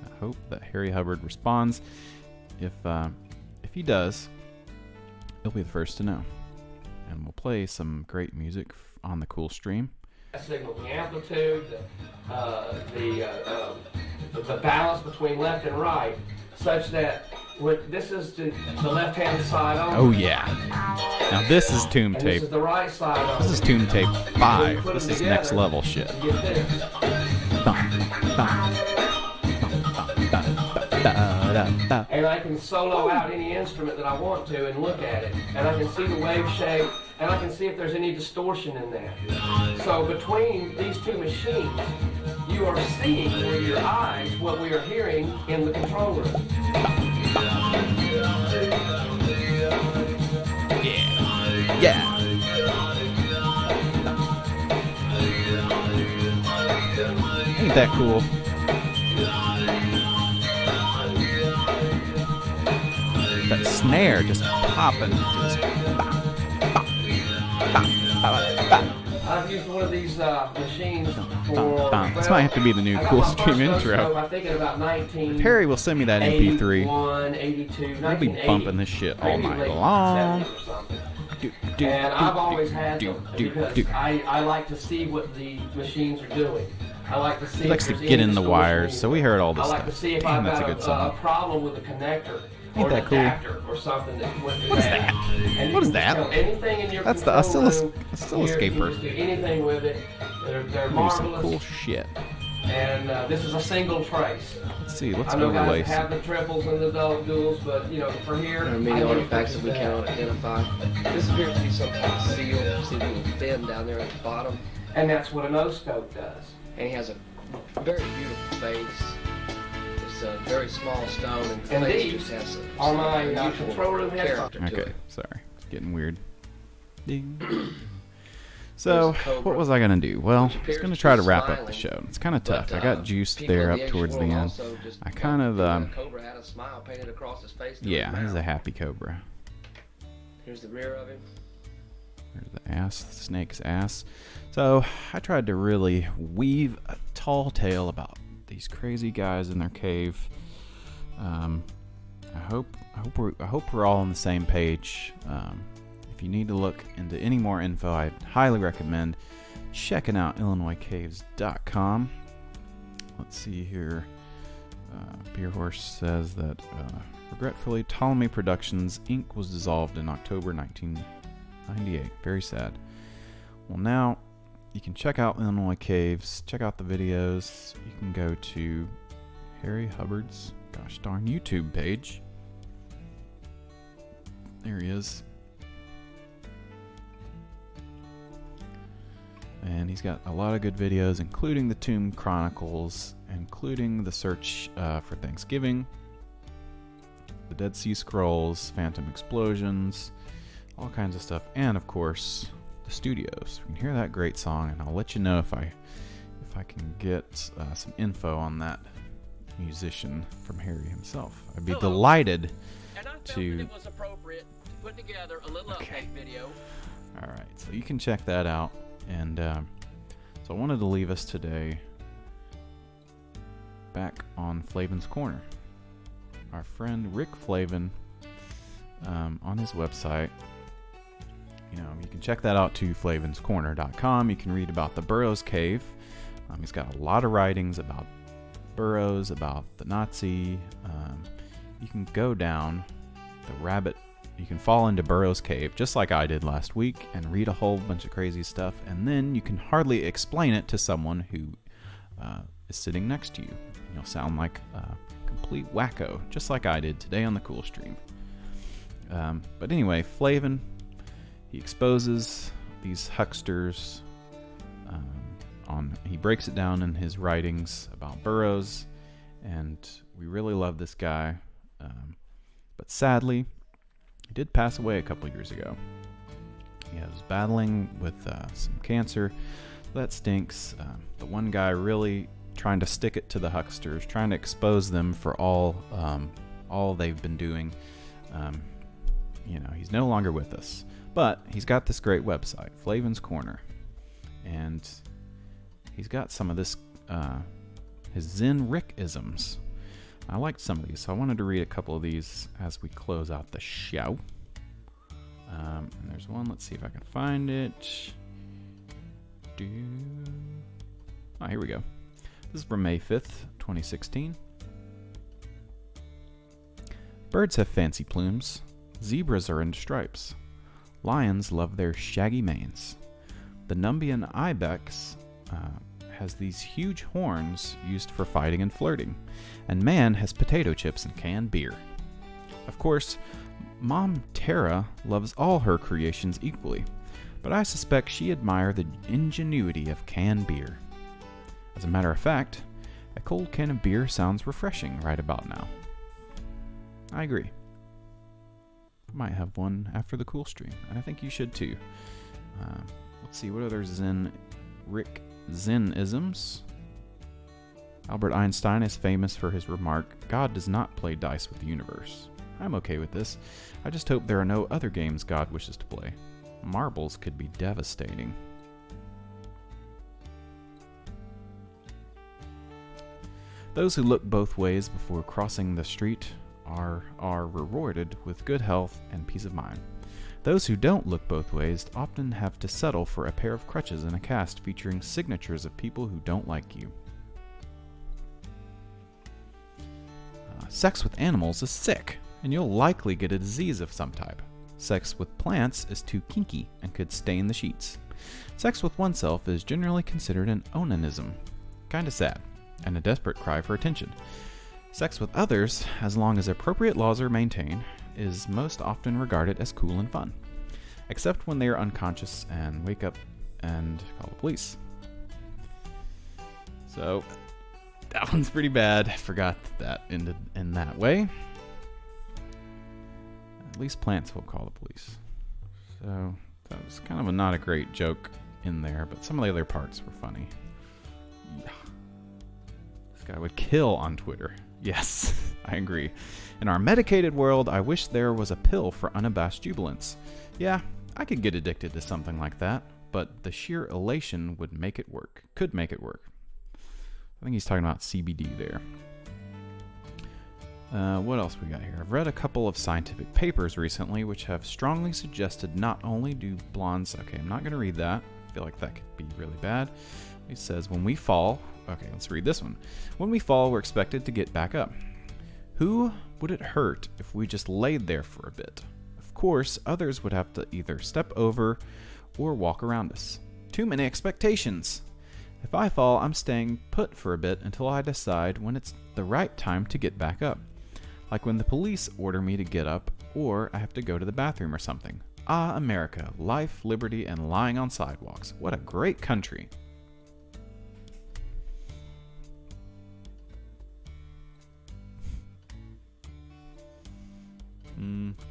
I hope that Harry Hubbard responds. If he does, he'll be the first to know. And we'll play some great music on the cool stream. Signal the amplitude, the balance between left and right, such that this is the left-hand side on. Oh yeah! Now this is Tomb and Tape. this is the right side on. This is Tomb Tape When you 5. put This them is together, next level shit. you get this. And I can solo out any instrument that I want to and look at it. And I can see the wave shape, and I can see if there's any distortion in there. So between these two machines, you are seeing with your eyes what we are hearing in the control room. Yeah. Ain't that cool? That snare just popping. Just I've used one of these machines for. This might have to be the new I got Cool my Stream first intro. scope, I think in about 19. Harry will send me that MP3. 81, 82, We'll be 1980, bumping this shit all maybe night late long. 70s or something. Do, And I've always had do, them do, because do. I like to see what the machines are doing. I like to see. He likes if to there's get any in the distortion wires, so we heard all this I like stuff. to see if Damn, I've that's a got good song. a problem with the connector Ain't or that an cool? adapter or something that went through What is that. that? And you What is can that? tell anything in your That's the control room, oscilloscaper. You can just do anything with it. They're Do some marvelous. cool shit. And this is a single trace. Let's see. Let's I know overlay guys have some. the triples and the duals, but you know, for here, There are I many use artifacts that we that. cannot identify. This appears to be some kind of seal. See the little fin down there at the bottom. And that's what an O-scope does. And he has a very beautiful face. It's a very small stone, and the And face these just has some are my unusual control room headphones. character to Okay, it. sorry. It's getting weird. Ding. So, There's a cobra, what was I going to do? Well, which I was appears going to to try be to wrap up smiling, the show. It's kind of tough. But, I got juiced people there in up the ancient towards the world end. also just I kind of, the cobra had a smile painted across his face. to yeah, his he's a mouth. happy cobra. Here's the rear of him. There's the ass, the snake's ass. So I tried to really weave a tall tale about these crazy guys in their cave. I hope we're all on the same page. If you need to look into any more info, I highly recommend checking out IllinoisCaves.com. Let's see here. Beer Horse says that regretfully, Ptolemy Productions Inc. was dissolved in October 1998. Very sad. Well, now you can check out Illinois Caves, check out the videos. You can go to Harry Hubbard's gosh darn YouTube page. There he is. And he's got a lot of good videos, including the Tomb Chronicles, including the search for Thanksgiving, the Dead Sea Scrolls, Phantom Explosions, all kinds of stuff, and of course the studios. You can hear that great song, and I'll let you know if I can get some info on that musician from Harry himself. I'd be delighted And I felt to. that it was appropriate to put together a little update video. All right, so you can check that out. And so I wanted to leave us today back on Flavin's Corner. Our friend Rick Flavin, on his website, you can check that out to flavinscorner.com. You can read about the Burroughs Cave. He's got a lot of writings about Burroughs, about the Nazi. You can go down the rabbit. You can fall into Burroughs Cave, just like I did last week, and read a whole bunch of crazy stuff, and then you can hardly explain it to someone who is sitting next to you. You'll sound like a complete wacko, just like I did today on the Cool Stream. But anyway, Flavin, he exposes these hucksters. He breaks it down in his writings about Burroughs, and we really love this guy. But sadly, he did pass away a couple years ago. He was battling with some cancer. That stinks. The one guy really trying to stick it to the hucksters, trying to expose them for all they've been doing. He's no longer with us. But he's got this great website, Flavin's Corner. And he's got some of this, his Zen Rick-isms. I liked some of these, so I wanted to read a couple of these as we close out the show. And there's one, let's see if I can find it. Here we go. This is from May 5th, 2016. Birds have fancy plumes. Zebras are into stripes. Lions love their shaggy manes. The Numbian ibex has these huge horns used for fighting and flirting, and man has potato chips and canned beer. Of course, Mom Tara loves all her creations equally, but I suspect she admires the ingenuity of canned beer. As a matter of fact, a cold can of beer sounds refreshing right about now. I agree. Might have one after the cool stream, and I think you should too. Let's see, what other Zen-isms? Albert Einstein is famous for his remark, "God does not play dice with the universe." I'm okay with this. I just hope there are no other games God wishes to play. Marbles could be devastating. Those who look both ways before crossing the street are rewarded with good health and peace of mind. Those who don't look both ways often have to settle for a pair of crutches and a cast featuring signatures of people who don't like you. Sex with animals is sick, and you'll likely get a disease of some type. Sex with plants is too kinky and could stain the sheets. Sex with oneself is generally considered an onanism. Kinda sad, and a desperate cry for attention. Sex with others, as long as appropriate laws are maintained, is most often regarded as cool and fun, except when they are unconscious and wake up and call the police. So, that one's pretty bad. I forgot that ended in that way. At least plants will call the police. So, that was kind of not a great joke in there, but some of the other parts were funny. Yeah. This guy would kill on Twitter. Yes, I agree. In our medicated world, I wish there was a pill for unabashed jubilance. Yeah, I could get addicted to something like that, but the sheer elation would make it work. Could make it work. I think he's talking about CBD there. What else we got here? I've read a couple of scientific papers recently which have strongly suggested not only do blondes... Okay, I'm not going to read that. I feel like that could be really bad. It says, when we fall... Okay, let's read this one. When we fall, we're expected to get back up. Who would it hurt if we just laid there for a bit? Of course, others would have to either step over or walk around us. Too many expectations. If I fall, I'm staying put for a bit until I decide when it's the right time to get back up. Like when the police order me to get up, or I have to go to the bathroom or something. Ah, America, life, liberty, and lying on sidewalks. What a great country.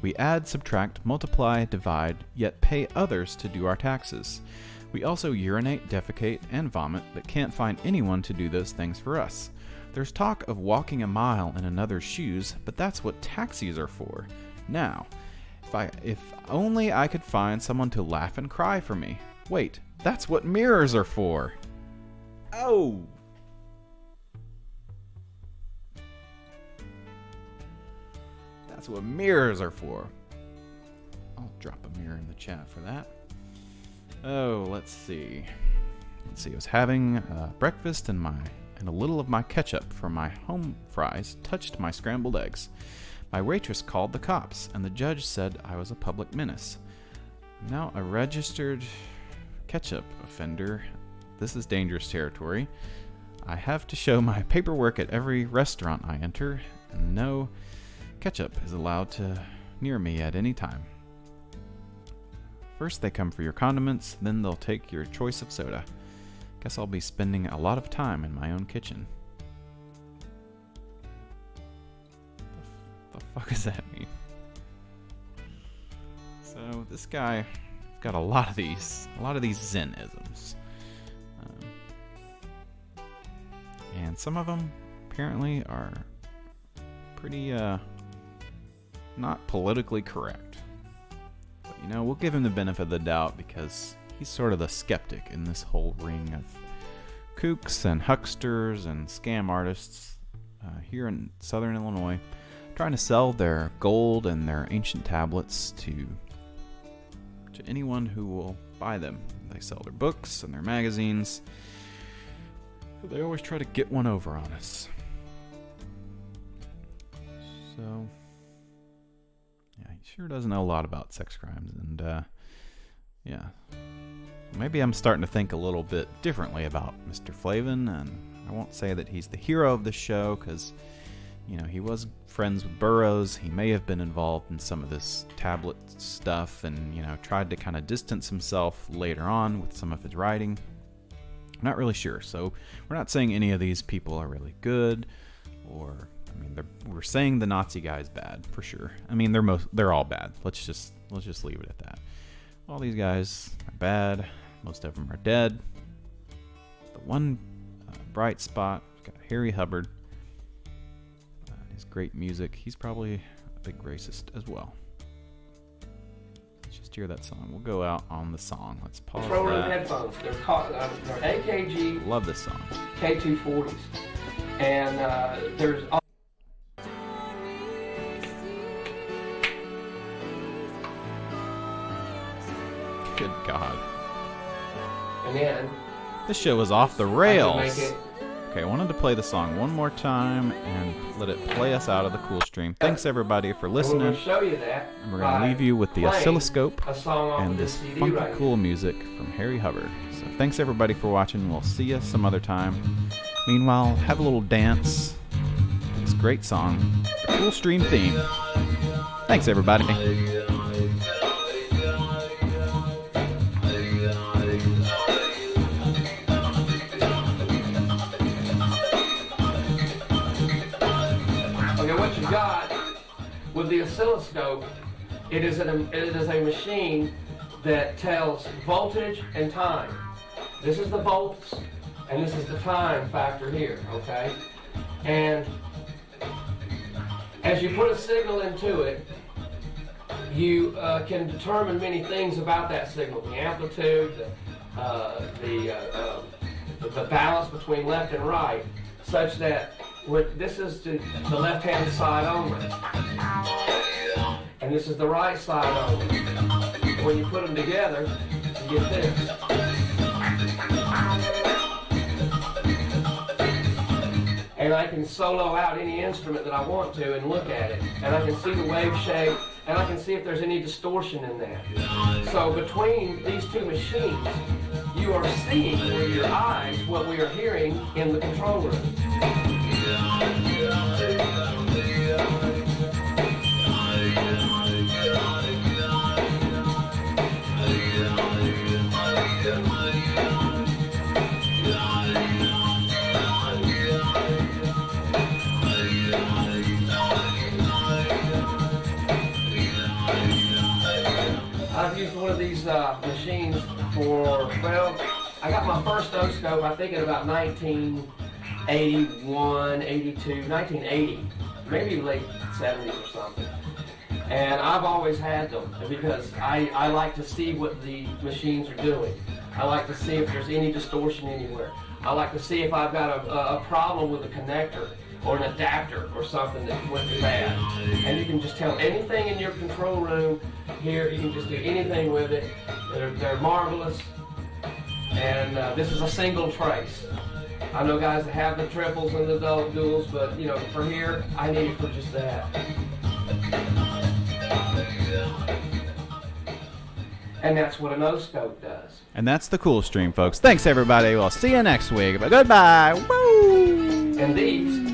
We add, subtract, multiply, divide, yet pay others to do our taxes. We also urinate, defecate, and vomit, but can't find anyone to do those things for us. There's talk of walking a mile in another's shoes, but that's what taxis are for. Now, if only I could find someone to laugh and cry for me. Wait, that's what mirrors are for. Oh! That's what mirrors are for. I'll drop a mirror in the chat for that. Oh, let's see. I was having breakfast and a little of my ketchup from my home fries touched my scrambled eggs. My waitress called the cops, and the judge said I was a public menace. I'm now a registered ketchup offender. This is dangerous territory. I have to show my paperwork at every restaurant I enter, and no ketchup is allowed near me at any time. First they come for your condiments, then they'll take your choice of soda. Guess I'll be spending a lot of time in my own kitchen. The fuck does that mean? So this guy got a lot of these Zen-isms. And some of them apparently are pretty not politically correct. But you know, we'll give him the benefit of the doubt because he's sort of the skeptic in this whole ring of kooks and hucksters and scam artists here in southern Illinois, trying to sell their gold and their ancient tablets to anyone who will buy them. They sell their books and their magazines. They always try to get one over on us. So, yeah, he sure does know a lot about sex crimes, and yeah. Maybe I'm starting to think a little bit differently about Mr. Flavin, and I won't say that he's the hero of the show, because, you know, he was friends with Burroughs. He may have been involved in some of this tablet stuff, and, you know, tried to kind of distance himself later on with some of his writing. I'm not really sure, so we're not saying any of these people are really good, or, I mean, we're saying the Nazi guy's bad for sure. I mean, they're all bad. Let's just leave it at that. All these guys are bad. Most of them are dead. The one bright spot, got Harry Hubbard. His great music. He's probably a big racist as well. Let's just hear that song. We'll go out on the song. Let's pause Control room that. headphones. They're AKG Love this song. K240s. And there's... Good God. And then... This show is off the I can rails. make it... Okay, I wanted to play the song one more time and let it play us out of the cool stream. Thanks everybody for And we're listening. going to show you that. And we're going to leave you with the playing oscilloscope a song off and of this CD funky right cool music from Harry Hubbard. So thanks everybody for watching. We'll see you some other time. Meanwhile, have a little dance to this great song, the Cool Stream theme. Thanks everybody. Okay, what you got with the oscilloscope, it is a machine that tells voltage and time. This is the volts, and this is the time factor here, okay? And as you put a signal into it, you can determine many things about that signal: the amplitude, the balance between left and right, such that this is the left-hand side only, and this is the right side only. When you put them together, you get this. And I can solo out any instrument that I want to and look at it, and I can see the wave shape, and I can see if there's any distortion in that. So between these two machines, you are seeing with your eyes what we are hearing in the control room. I've used one of these machines for, well, I got my first oscope, I think in about 1981, 82, 1980, maybe late 70s or something. And I've always had them because I like to see what the machines are doing. I like to see if there's any distortion anywhere. I like to see if I've got a problem with a connector or an adapter or something that went bad. And you can just tell anything in your control room here. You can just do anything with it. They're marvelous. And this is a single trace. I know guys that have the triples and the duals, but you know, for here, I need it for just that. And that's what an oscope does. And that's the Cool Stream, folks. Thanks everybody. We'll see you next week. But goodbye. Woo! And these